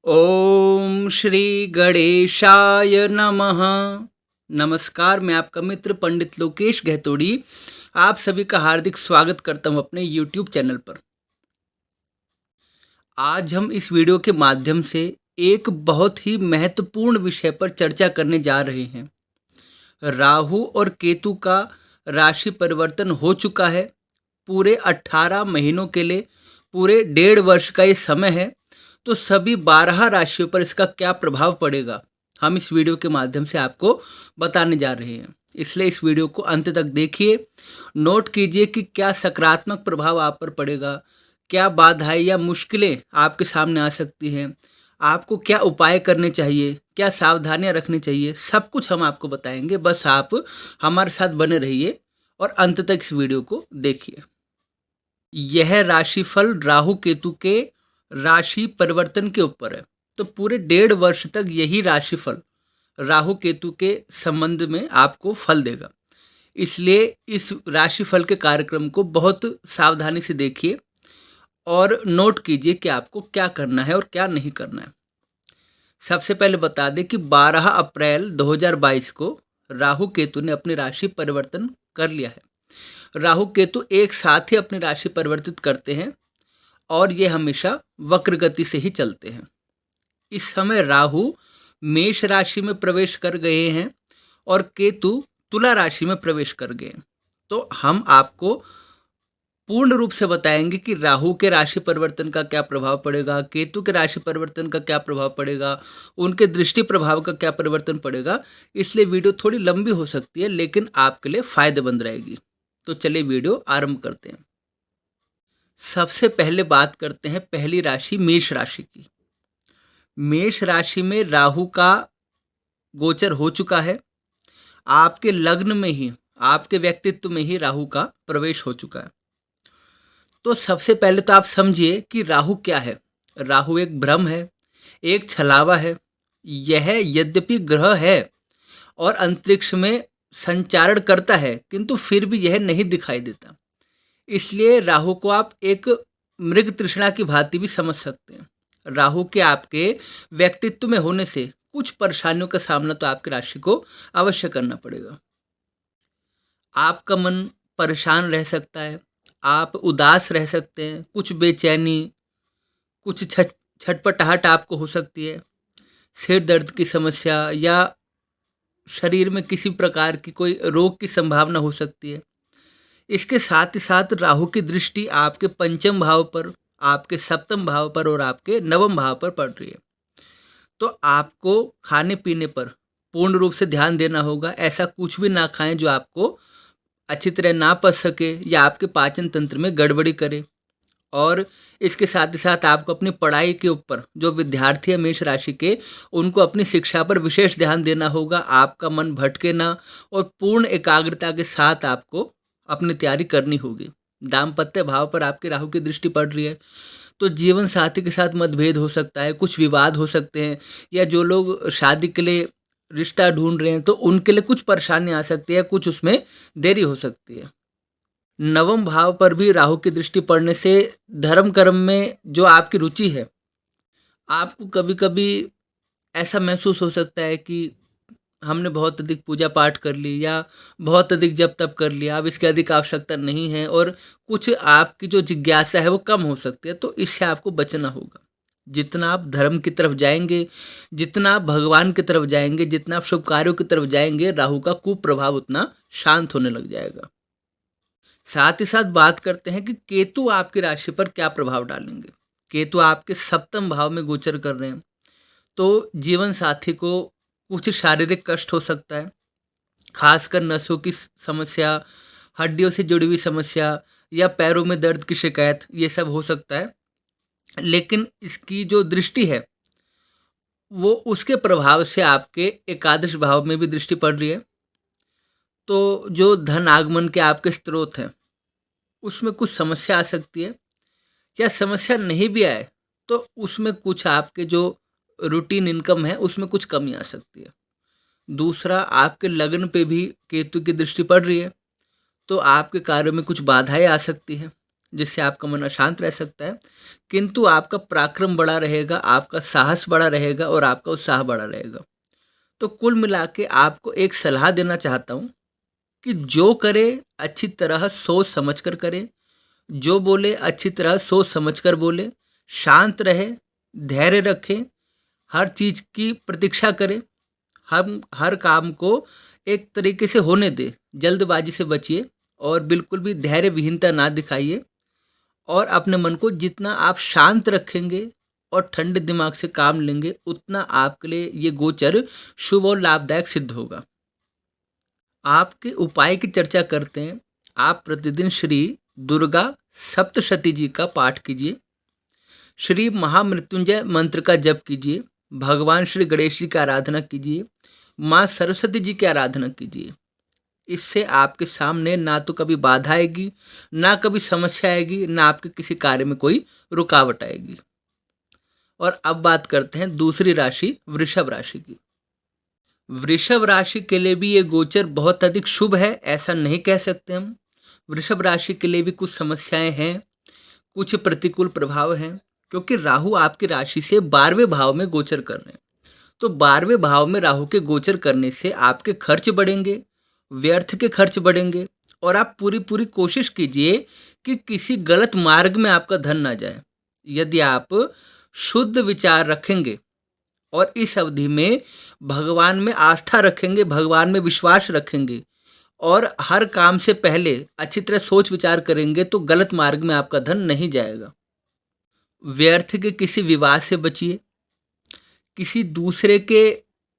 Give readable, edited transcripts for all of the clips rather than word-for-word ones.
ओम श्री गणेशाय नमः। नमस्कार, मैं आपका मित्र पंडित लोकेश गहतोड़ी आप सभी का हार्दिक स्वागत करता हूं अपने YouTube चैनल पर। आज हम इस वीडियो के माध्यम से एक बहुत ही महत्वपूर्ण विषय पर चर्चा करने जा रहे हैं। राहु और केतु का राशि परिवर्तन हो चुका है। पूरे 18 महीनों के लिए पूरे 1.5 वर्ष का ये समय है। तो सभी 12 राशियों पर इसका क्या प्रभाव पड़ेगा, हम इस वीडियो के माध्यम से आपको बताने जा रहे हैं। इसलिए इस वीडियो को अंत तक देखिए, नोट कीजिए कि क्या सकारात्मक प्रभाव आप पर पड़ेगा, क्या बाधाएं या मुश्किलें आपके सामने आ सकती हैं, आपको क्या उपाय करने चाहिए, क्या सावधानियां रखनी चाहिए, सब कुछ हम आपको बताएंगे। बस आप हमारे साथ बने रहिए और अंत तक इस वीडियो को देखिए। यह राशिफल राहु केतु के राशि परिवर्तन के ऊपर है। तो पूरे 1.5 वर्ष तक यही राशिफल राहु केतु के संबंध में आपको फल देगा। इसलिए इस राशिफल के कार्यक्रम को बहुत सावधानी से देखिए और नोट कीजिए कि आपको क्या करना है और क्या नहीं करना है। सबसे पहले बता दें कि 12 अप्रैल 2022 को राहु केतु ने अपनी राशि परिवर्तन कर लिया है। राहु केतु एक साथ ही अपनी राशि परिवर्तित करते हैं और ये हमेशा वक्र गति से ही चलते हैं। इस समय राहु मेष राशि में प्रवेश कर गए हैं और केतु तुला राशि में प्रवेश कर गए हैं। तो हम आपको पूर्ण रूप से बताएंगे कि राहु के राशि परिवर्तन का क्या प्रभाव पड़ेगा, केतु के राशि परिवर्तन का क्या प्रभाव पड़ेगा, उनके दृष्टि प्रभाव का क्या परिवर्तन पड़ेगा। इसलिए वीडियो थोड़ी लंबी हो सकती है लेकिन आपके लिए फायदेमंद रहेगी। तो चलिए वीडियो आरंभ करते हैं। सबसे पहले बात करते हैं पहली राशि मेष राशि की। मेष राशि में राहु का गोचर हो चुका है। आपके लग्न में ही, आपके व्यक्तित्व में ही राहु का प्रवेश हो चुका है। तो सबसे पहले तो आप समझिए कि राहु क्या है। राहु एक भ्रम है, एक छलावा है। यह यद्यपि ग्रह है और अंतरिक्ष में संचारण करता है किंतु फिर भी यह नहीं दिखाई देता। इसलिए राहु को आप एक मृग तृष्णा की भांति भी समझ सकते हैं। राहु के आपके व्यक्तित्व में होने से कुछ परेशानियों का सामना तो आपकी राशि को अवश्य करना पड़ेगा। आपका मन परेशान रह सकता है, आप उदास रह सकते हैं, कुछ बेचैनी, कुछ छटपटाहट आपको हो सकती है, सिर दर्द की समस्या या शरीर में किसी प्रकार की कोई रोग की संभावना हो सकती है। इसके साथ ही साथ राहु की दृष्टि आपके पंचम भाव पर, आपके सप्तम भाव पर और आपके नवम भाव पर पड़ रही है। तो आपको खाने पीने पर पूर्ण रूप से ध्यान देना होगा। ऐसा कुछ भी ना खाएं जो आपको अच्छी तरह ना पच सके या आपके पाचन तंत्र में गड़बड़ी करे। और इसके साथ ही साथ आपको अपनी पढ़ाई के ऊपर, जो विद्यार्थी है मेष राशि के, उनको अपनी शिक्षा पर विशेष ध्यान देना होगा। आपका मन भटके ना और पूर्ण एकाग्रता के साथ आपको अपनी तैयारी करनी होगी। दाम्पत्य भाव पर आपके राहु की दृष्टि पड़ रही है तो जीवन साथी के साथ मतभेद हो सकता है, कुछ विवाद हो सकते हैं, या जो लोग शादी के लिए रिश्ता ढूंढ रहे हैं तो उनके लिए कुछ परेशानी आ सकती है, कुछ उसमें देरी हो सकती है। नवम भाव पर भी राहु की दृष्टि पड़ने से धर्म कर्म में जो आपकी रुचि है, आपको कभी कभी ऐसा महसूस हो सकता है कि हमने बहुत अधिक पूजा पाठ कर ली या बहुत अधिक जप तप कर लिया, अब इसकी अधिक आवश्यकता नहीं है, और कुछ आपकी जो जिज्ञासा है वो कम हो सकती है। तो इससे आपको बचना होगा। जितना आप धर्म की तरफ जाएंगे, जितना आप भगवान की तरफ जाएंगे, जितना आप शुभ कार्यों की तरफ जाएंगे, राहु का कुप्रभाव उतना शांत होने लग जाएगा। साथ ही साथ बात करते हैं कि केतु आपकी राशि पर क्या प्रभाव डालेंगे। केतु आपके सप्तम भाव में गोचर कर रहे हैं तो जीवन साथी को कुछ शारीरिक कष्ट हो सकता है, खासकर नसों की समस्या, हड्डियों से जुड़ी हुई समस्या या पैरों में दर्द की शिकायत, ये सब हो सकता है। लेकिन इसकी जो दृष्टि है वो उसके प्रभाव से आपके एकादश भाव में भी दृष्टि पड़ रही है। तो जो धन आगमन के आपके स्रोत हैं उसमें कुछ समस्या आ सकती है, या समस्या नहीं भी आए तो उसमें कुछ आपके जो रूटीन इनकम है उसमें कुछ कमी आ सकती है। दूसरा, आपके लग्न पे भी केतु की दृष्टि पड़ रही है तो आपके कार्यों में कुछ बाधाएं आ सकती हैं। जिससे आपका मन अशांत रह सकता है, किंतु आपका पराक्रम बड़ा रहेगा, आपका साहस बड़ा रहेगा और आपका उत्साह बड़ा रहेगा। तो कुल मिला के आपको एक सलाह देना चाहता हूँ कि जो करे अच्छी तरह सोच समझ कर करे, जो बोले अच्छी तरह सोच समझ कर बोले, शांत रहे, धैर्य रखें, हर चीज़ की प्रतीक्षा करें, हम हर काम को एक तरीके से होने दें, जल्दबाजी से बचिए और बिल्कुल भी धैर्य विहीनता ना दिखाइए। और अपने मन को जितना आप शांत रखेंगे और ठंडे दिमाग से काम लेंगे, उतना आपके लिए ये गोचर शुभ और लाभदायक सिद्ध होगा। आपके उपाय की चर्चा करते हैं। आप प्रतिदिन श्री दुर्गा सप्तशती जी का पाठ कीजिए, श्री महामृत्युंजय मंत्र का जप कीजिए, भगवान श्री गणेश जी की आराधना कीजिए, माँ सरस्वती जी की आराधना कीजिए। इससे आपके सामने ना तो कभी बाधा आएगी, ना कभी समस्या आएगी, ना आपके किसी कार्य में कोई रुकावट आएगी। और अब बात करते हैं दूसरी राशि वृषभ राशि की। वृषभ राशि के लिए भी ये गोचर बहुत अधिक शुभ है, ऐसा नहीं कह सकते हम। वृषभ राशि के लिए भी कुछ समस्याएं हैं, कुछ प्रतिकूल प्रभाव हैं, क्योंकि राहु आपकी राशि से 12वें भाव में गोचर कर रहे हैं। तो 12वें भाव में राहु के गोचर करने से आपके खर्च बढ़ेंगे, व्यर्थ के खर्च बढ़ेंगे, और आप पूरी पूरी कोशिश कीजिए कि किसी गलत मार्ग में आपका धन ना जाए। यदि आप शुद्ध विचार रखेंगे और इस अवधि में भगवान में आस्था रखेंगे, भगवान में विश्वास रखेंगे और हर काम से पहले अच्छी तरह सोच विचार करेंगे, तो गलत मार्ग में आपका धन नहीं जाएगा। व्यर्थ के किसी विवाद से बचिए, किसी दूसरे के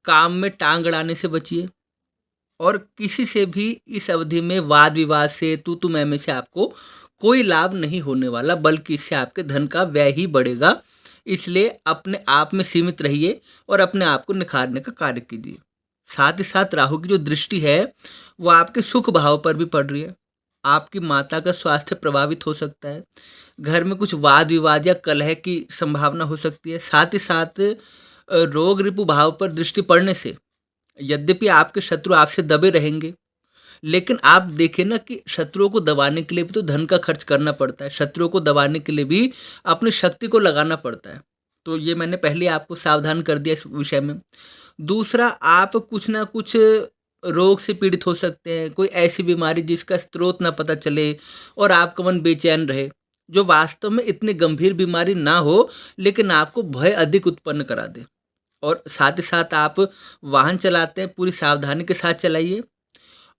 काम में टांग अड़ाने से बचिए, और किसी से भी इस अवधि में वाद विवाद से, तू मैं से आपको कोई लाभ नहीं होने वाला, बल्कि इससे आपके धन का व्यय ही बढ़ेगा। इसलिए अपने आप में सीमित रहिए और अपने आप को निखारने का कार्य कीजिए। साथ ही साथ राहु की जो दृष्टि है वो आपके सुख भाव पर भी पड़ रही है। आपकी माता का स्वास्थ्य प्रभावित हो सकता है, घर में कुछ वाद विवाद या कलह की संभावना हो सकती है। साथ ही साथ रोग रिपु भाव पर दृष्टि पड़ने से यद्यपि आपके शत्रु आपसे दबे रहेंगे, लेकिन आप देखें ना कि शत्रुओं को दबाने के लिए भी तो धन का खर्च करना पड़ता है, शत्रुओं को दबाने के लिए भी अपनी शक्ति को लगाना पड़ता है। तो ये मैंने पहले आपको सावधान कर दिया इस विषय में। दूसरा, आप कुछ ना कुछ रोग से पीड़ित हो सकते हैं, कोई ऐसी बीमारी जिसका स्रोत ना पता चले और आपका मन बेचैन रहे, जो वास्तव में इतनी गंभीर बीमारी ना हो लेकिन आपको भय अधिक उत्पन्न करा दे। और साथ ही साथ आप वाहन चलाते हैं, पूरी सावधानी के साथ चलाइए,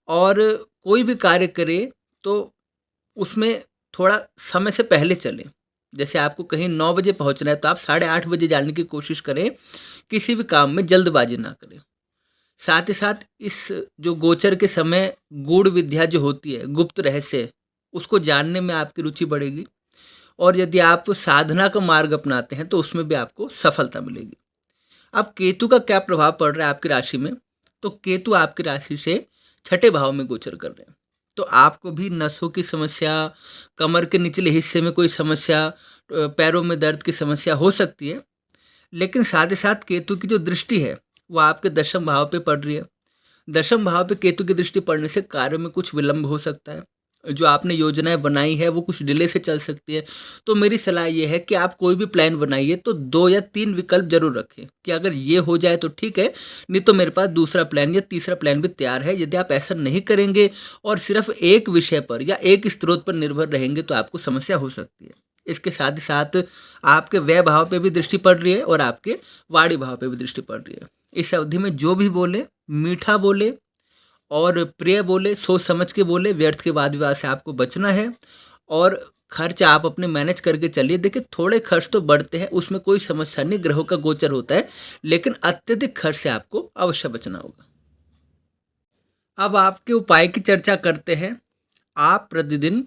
और कोई भी कार्य करें तो उसमें थोड़ा समय से पहले चलें। जैसे आपको कहीं 9 बजे पहुंचना है तो आप 8:30 बजे जाने की कोशिश करें, किसी भी काम में जल्दबाजी ना करें। साथ ही साथ इस जो गोचर के समय गूढ़ विद्या जो होती है, गुप्त रहस्य, उसको जानने में आपकी रुचि बढ़ेगी, और यदि आप साधना का मार्ग अपनाते हैं तो उसमें भी आपको सफलता मिलेगी। अब केतु का क्या प्रभाव पड़ रहा है आपकी राशि में? तो केतु आपकी राशि से 6ठे भाव में गोचर कर रहे हैं। तो आपको भी नसों की समस्या, कमर के निचले हिस्से में कोई समस्या, पैरों में दर्द की समस्या हो सकती है। लेकिन साथ ही साथ केतु की जो दृष्टि है वो आपके दशम भाव पे पड़ रही है। दशम भाव पे केतु की दृष्टि पड़ने से कार्य में कुछ विलंब हो सकता है, जो आपने योजनाएं बनाई है वो कुछ डिले से चल सकती है। तो मेरी सलाह ये है कि आप कोई भी प्लान बनाइए तो 2 या 3 विकल्प जरूर रखें कि अगर ये हो जाए तो ठीक है, नहीं तो मेरे पास दूसरा प्लान या तीसरा प्लान भी तैयार है। यदि आप ऐसा नहीं करेंगे और सिर्फ एक विषय पर या एक स्रोत पर निर्भर रहेंगे तो आपको समस्या हो सकती है। इसके साथ ही साथ आपके व्यय भाव पे भी दृष्टि पड़ रही है और आपके वाणी भाव पे भी दृष्टि पड़ रही है। इस अवधि में जो भी बोले, मीठा बोले और प्रिय बोले, सोच समझ के बोले, व्यर्थ के वाद विवाद से आपको बचना है, और खर्च आप अपने मैनेज करके चलिए। देखिए, थोड़े खर्च तो बढ़ते हैं, उसमें कोई समस्या नहीं, ग्रहों का गोचर होता है, लेकिन अत्यधिक खर्च से आपको अवश्य बचना होगा। अब आपके उपाय की चर्चा करते हैं। आप प्रतिदिन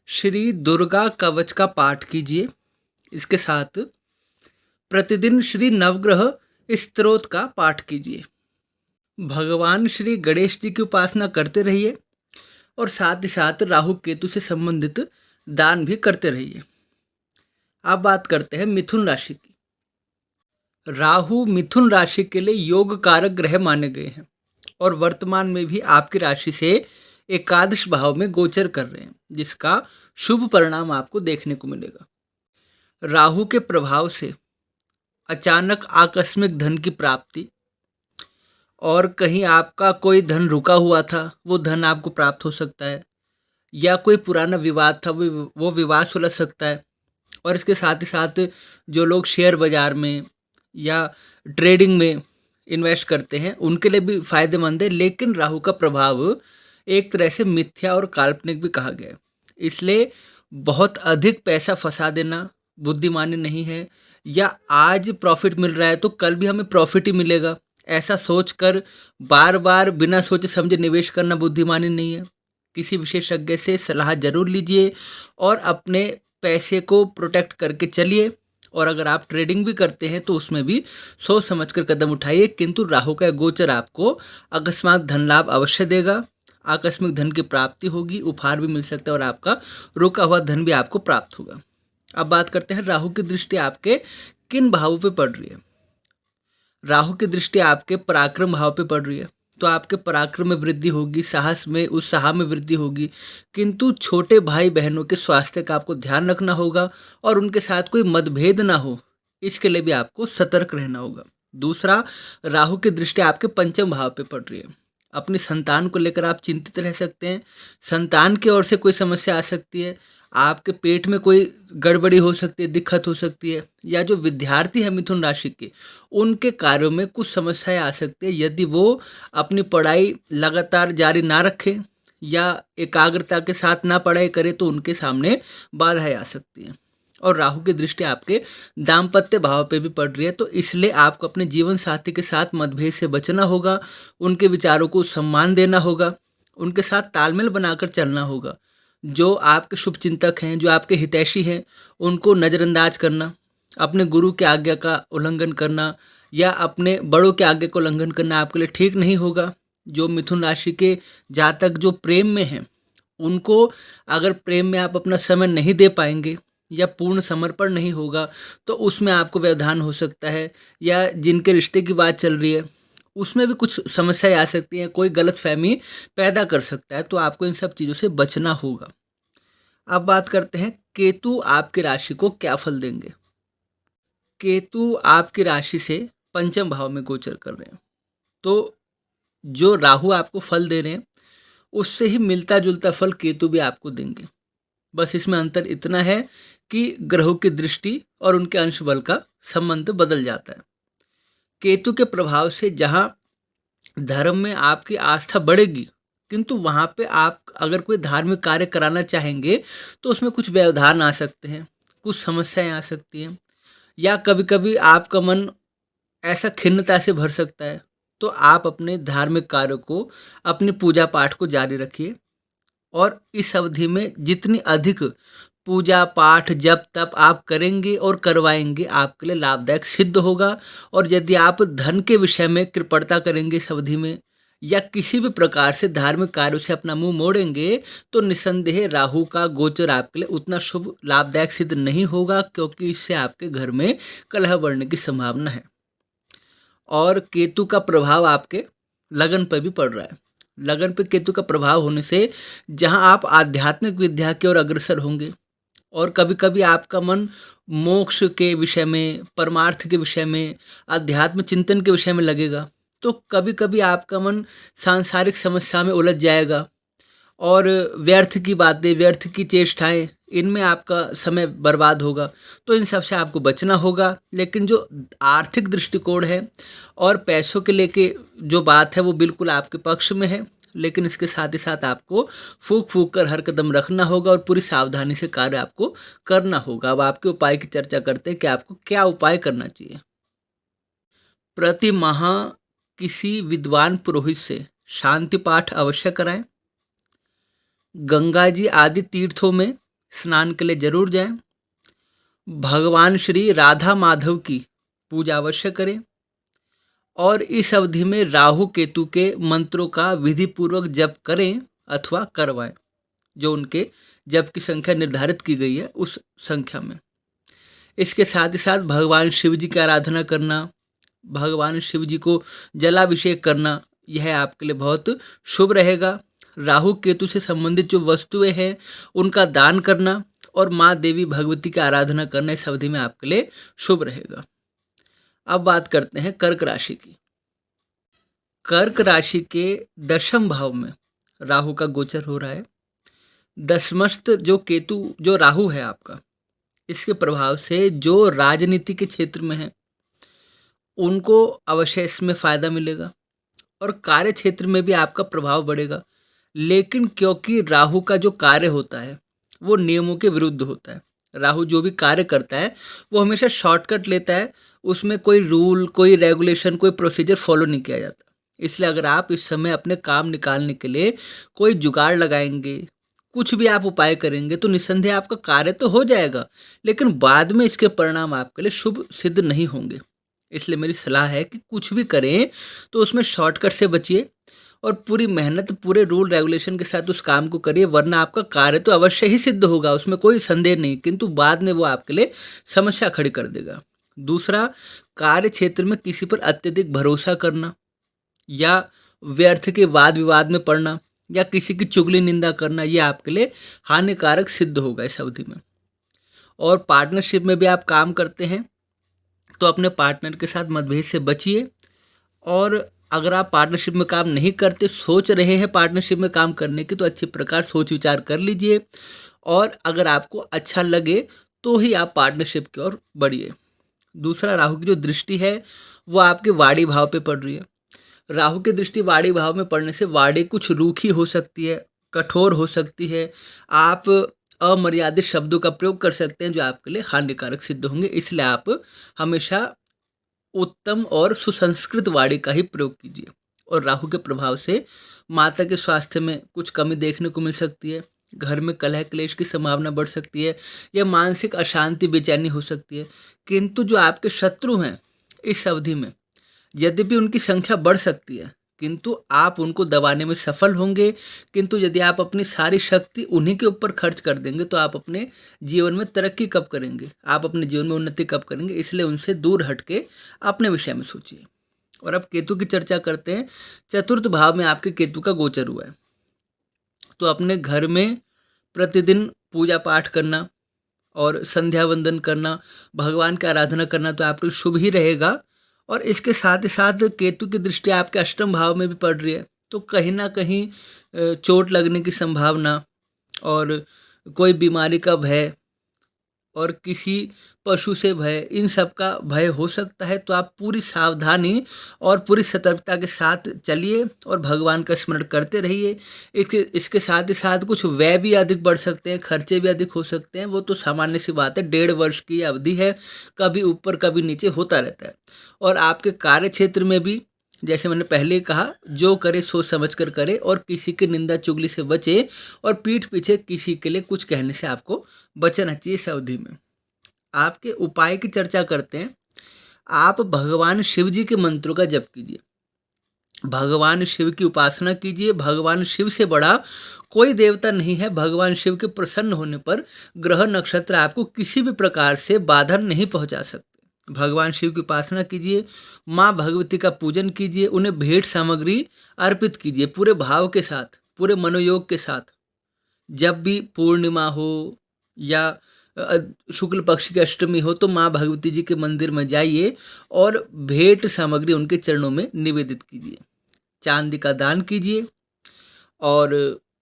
श्री दुर्गा कवच का पाठ कीजिए। इसके साथ प्रतिदिन श्री नवग्रह स्तोत्र का पाठ कीजिए। भगवान श्री गणेश जी की उपासना करते रहिए, और साथ ही साथ राहु केतु से संबंधित दान भी करते रहिए। अब बात करते हैं मिथुन राशि की। राहु मिथुन राशि के लिए योग कारक ग्रह माने गए हैं, और वर्तमान में भी आपकी राशि से एकादश भाव में गोचर कर रहे हैं, जिसका शुभ परिणाम आपको देखने को मिलेगा। राहु के प्रभाव से अचानक आकस्मिक धन की प्राप्ति, और कहीं आपका कोई धन रुका हुआ था वो धन आपको प्राप्त हो सकता है, या कोई पुराना विवाद था वो विवाद सुलझ सकता है। और इसके साथ ही साथ जो लोग शेयर बाजार में या ट्रेडिंग में इन्वेस्ट करते हैं उनके लिए भी फायदेमंद है। लेकिन राहु का प्रभाव एक तरह से मिथ्या और काल्पनिक भी कहा गया है, इसलिए बहुत अधिक पैसा फंसा देना बुद्धिमानी नहीं है। या आज प्रॉफिट मिल रहा है तो कल भी हमें प्रॉफिट ही मिलेगा, ऐसा सोचकर बार बार बिना सोचे समझे निवेश करना बुद्धिमानी नहीं है। किसी विशेषज्ञ से सलाह जरूर लीजिए और अपने पैसे को प्रोटेक्ट करके चलिए। और अगर आप ट्रेडिंग भी करते हैं तो उसमें भी सोच समझकर कदम उठाइए। किंतु राहु का गोचर आपको अकस्मात धन लाभ अवश्य देगा, आकस्मिक धन की प्राप्ति होगी, उपहार भी मिल सकता है और आपका रुका हुआ धन भी आपको प्राप्त होगा। अब बात करते हैं राहु की दृष्टि आपके किन भावों पे पड़ रही है। राहु की दृष्टि आपके पराक्रम भाव पे पड़ रही है, तो आपके पराक्रम में वृद्धि होगी, साहस में उत्साह में वृद्धि होगी। किंतु छोटे भाई बहनों के स्वास्थ्य का आपको ध्यान रखना होगा और उनके साथ कोई मतभेद ना हो, इसके लिए भी आपको सतर्क रहना होगा। दूसरा, राहु की दृष्टि आपके पंचम भाव पे पड़ रही है। अपनी संतान को लेकर आप चिंतित रह सकते हैं, संतान की ओर से कोई समस्या आ सकती है, आपके पेट में कोई गड़बड़ी हो सकती है, दिक्कत हो सकती है। या जो विद्यार्थी है मिथुन राशि के, उनके कार्यों में कुछ समस्याएं आ सकती है। यदि वो अपनी पढ़ाई लगातार जारी ना रखें या एकाग्रता के साथ ना पढ़ाई करें तो उनके सामने बाधाएं आ सकती हैं। और राहु की दृष्टि आपके दाम्पत्य भाव पे भी पड़ रही है, तो इसलिए आपको अपने जीवन साथी के साथ मतभेद से बचना होगा, उनके विचारों को सम्मान देना होगा, उनके साथ तालमेल बनाकर चलना होगा। जो आपके शुभ चिंतक हैं, जो आपके हितैषी हैं, उनको नज़रअंदाज करना, अपने गुरु की आज्ञा का उल्लंघन करना या अपने बड़ों के आज्ञा का उल्लंघन करना आपके लिए ठीक नहीं होगा। जो मिथुन राशि के जातक जो प्रेम में हैं, उनको अगर प्रेम में आप अपना समय नहीं दे पाएंगे या पूर्ण समर्पण नहीं होगा तो उसमें आपको व्यवधान हो सकता है। या जिनके रिश्ते की बात चल रही है उसमें भी कुछ समस्याएं आ सकती हैं, कोई गलतफहमी पैदा कर सकता है, तो आपको इन सब चीज़ों से बचना होगा। अब बात करते हैं केतु आपकी राशि को क्या फल देंगे। केतु आपकी राशि से पंचम भाव में गोचर कर रहे हैं, तो जो राहु आपको फल दे रहे हैं उससे ही मिलता जुलता फल केतु भी आपको देंगे। बस इसमें अंतर इतना है कि ग्रहों की दृष्टि और उनके अंश बल का संबंध बदल जाता है। केतु के प्रभाव से जहाँ धर्म में आपकी आस्था बढ़ेगी, किंतु वहाँ पे आप अगर कोई धार्मिक कार्य कराना चाहेंगे तो उसमें कुछ व्यवधान आ सकते हैं, कुछ समस्याएं आ सकती हैं, या कभी कभी आपका मन ऐसा खिन्नता से भर सकता है। तो आप अपने धार्मिक कार्य को, अपनी पूजा पाठ को जारी रखिए और इस अवधि में जितनी अधिक पूजा पाठ जप तप आप करेंगे और करवाएंगे आपके लिए लाभदायक सिद्ध होगा। और यदि आप धन के विषय में कृपणता करेंगे इस अवधि में या किसी भी प्रकार से धार्मिक कार्यों से अपना मुंह मोड़ेंगे तो निसंदेह राहु का गोचर आपके लिए उतना शुभ लाभदायक सिद्ध नहीं होगा, क्योंकि इससे आपके घर में कलह बढ़ने की संभावना है। और केतु का प्रभाव आपके लगन पर भी पड़ रहा है। लगन पे केतु का प्रभाव होने से जहां आप आध्यात्मिक विद्या की ओर अग्रसर होंगे और कभी कभी आपका मन मोक्ष के विषय में, परमार्थ के विषय में, अध्यात्म चिंतन के विषय में लगेगा, तो कभी कभी आपका मन सांसारिक समस्या में उलझ जाएगा और व्यर्थ की बातें, व्यर्थ की चेष्टाएं, इनमें आपका समय बर्बाद होगा। तो इन सब से आपको बचना होगा। लेकिन जो आर्थिक दृष्टिकोण है और पैसों के लेके जो बात है वो बिल्कुल आपके पक्ष में है, लेकिन इसके साथ ही साथ आपको फूंक फूंक कर हर कदम रखना होगा और पूरी सावधानी से कार्य आपको करना होगा। अब आपके उपाय की चर्चा करते हैं कि आपको क्या उपाय करना चाहिए। प्रति माह किसी विद्वान पुरोहित से शांति पाठ अवश्य कराएं। गंगा जी आदि तीर्थों में स्नान के लिए जरूर जाएं। भगवान श्री राधा माधव की पूजा अवश्य करें और इस अवधि में राहु केतु के मंत्रों का विधि पूर्वक जप करें अथवा करवाएं, जो उनके जप की संख्या निर्धारित की गई है उस संख्या में। इसके साथ ही साथ भगवान शिव जी की आराधना करना, भगवान शिव जी को जलाभिषेक करना, यह आपके लिए बहुत शुभ रहेगा। राहु केतु से संबंधित जो वस्तुएं हैं उनका दान करना और माँ देवी भगवती की आराधना करना इस अवधि में आपके लिए शुभ रहेगा। अब बात करते हैं कर्क राशि की। कर्क राशि के 10वें भाव में राहु का गोचर हो रहा है। दशमस्त जो केतु जो राहु है आपका, इसके प्रभाव से जो राजनीति के क्षेत्र में है उनको अवश्य इसमें फायदा मिलेगा और कार्य क्षेत्र में भी आपका प्रभाव बढ़ेगा। लेकिन क्योंकि राहु का जो कार्य होता है वो नियमों के विरुद्ध होता है, राहु जो भी कार्य करता है वो हमेशा शॉर्टकट लेता है, उसमें कोई रूल, कोई रेगुलेशन, कोई प्रोसीजर फॉलो नहीं किया जाता। इसलिए अगर आप इस समय अपने काम निकालने के लिए कोई जुगाड़ लगाएंगे, कुछ भी आप उपाय करेंगे तो निस्संदेह आपका कार्य तो हो जाएगा, लेकिन बाद में इसके परिणाम आपके लिए शुभ सिद्ध नहीं होंगे। इसलिए मेरी सलाह है कि कुछ भी करें तो उसमें शॉर्टकट से बचिए और पूरी मेहनत, पूरे रूल रेगुलेशन के साथ उस काम को करिए, वरना आपका कार्य तो अवश्य ही सिद्ध होगा, उसमें कोई संदेह नहीं, किंतु बाद में वो आपके लिए समस्या खड़ी कर देगा। दूसरा, कार्य क्षेत्र में किसी पर अत्यधिक भरोसा करना या व्यर्थ के वाद विवाद में पड़ना या किसी की चुगली निंदा करना, ये आपके लिए हानिकारक सिद्ध होगा इस अवधि में। और पार्टनरशिप में भी आप काम करते हैं तो अपने पार्टनर के साथ मतभेद से बचिए। और अगर आप पार्टनरशिप में काम नहीं करते, सोच रहे हैं पार्टनरशिप में काम करने की, तो अच्छी प्रकार सोच विचार कर लीजिए और अगर आपको अच्छा लगे तो ही आप पार्टनरशिप की ओर बढ़िए। दूसरा, राहु की जो दृष्टि है वो आपके वाणी भाव पे पड़ रही है। राहु की दृष्टि वाणी भाव में पड़ने से वाणी कुछ रूखी हो सकती है, कठोर हो सकती है, आप अमर्यादित शब्दों का प्रयोग कर सकते हैं जो आपके लिए हानिकारक सिद्ध होंगे। इसलिए आप हमेशा उत्तम और सुसंस्कृत वाणी का ही प्रयोग कीजिए। और राहु के प्रभाव से माता के स्वास्थ्य में कुछ कमी देखने को मिल सकती है, घर में कलह क्लेश की संभावना बढ़ सकती है या मानसिक अशांति, बेचैनी हो सकती है। किंतु जो आपके शत्रु हैं इस अवधि में, यद्यपि उनकी संख्या बढ़ सकती है किंतु आप उनको दबाने में सफल होंगे। किंतु यदि आप अपनी सारी शक्ति उन्हीं के ऊपर खर्च कर देंगे तो आप अपने जीवन में तरक्की कब करेंगे, आप अपने जीवन में उन्नति कब करेंगे। इसलिए उनसे दूर हट के अपने विषय में सोचिए। और अब केतु की चर्चा करते हैं। चतुर्थ भाव में आपके केतु का गोचर हुआ है, तो अपने घर में प्रतिदिन पूजा पाठ करना और संध्या वंदन करना, भगवान की आराधना करना तो आपके लिए शुभ ही रहेगा। और इसके साथ ही साथ केतु की दृष्टि आपके अष्टम भाव में भी पड़ रही है, तो कहीं ना कहीं चोट लगने की संभावना और कोई बीमारी का भय और किसी पशु से भय, इन सब का भय हो सकता है। तो आप पूरी सावधानी और पूरी सतर्कता के साथ चलिए और भगवान का स्मरण करते रहिए। इसके साथ ही साथ कुछ व्यय भी अधिक बढ़ सकते हैं, खर्चे भी अधिक हो सकते हैं, वो तो सामान्य सी बात है, 1.5 वर्ष की अवधि है, कभी ऊपर कभी नीचे होता रहता है। और आपके कार्य क्षेत्र में भी जैसे मैंने पहले कहा, जो करे सोच समझ कर करे और किसी की निंदा चुगली से बचे और पीठ पीछे किसी के लिए कुछ कहने से आपको बचना चाहिए इस अवधि में। आपके उपाय की चर्चा करते हैं। आप भगवान शिव जी के मंत्रों का जप कीजिए, भगवान शिव की उपासना कीजिए। भगवान शिव से बड़ा कोई देवता नहीं है। भगवान शिव के प्रसन्न होने पर ग्रह नक्षत्र आपको किसी भी प्रकार से बाधा नहीं पहुंचा सकते। भगवान शिव की उपासना कीजिए, माँ भगवती का पूजन कीजिए, उन्हें भेंट सामग्री अर्पित कीजिए पूरे भाव के साथ, पूरे मनोयोग के साथ। जब भी पूर्णिमा हो या शुक्ल पक्ष की अष्टमी हो तो माँ भगवती जी के मंदिर में जाइए और भेंट सामग्री उनके चरणों में निवेदित कीजिए। चांदी का दान कीजिए और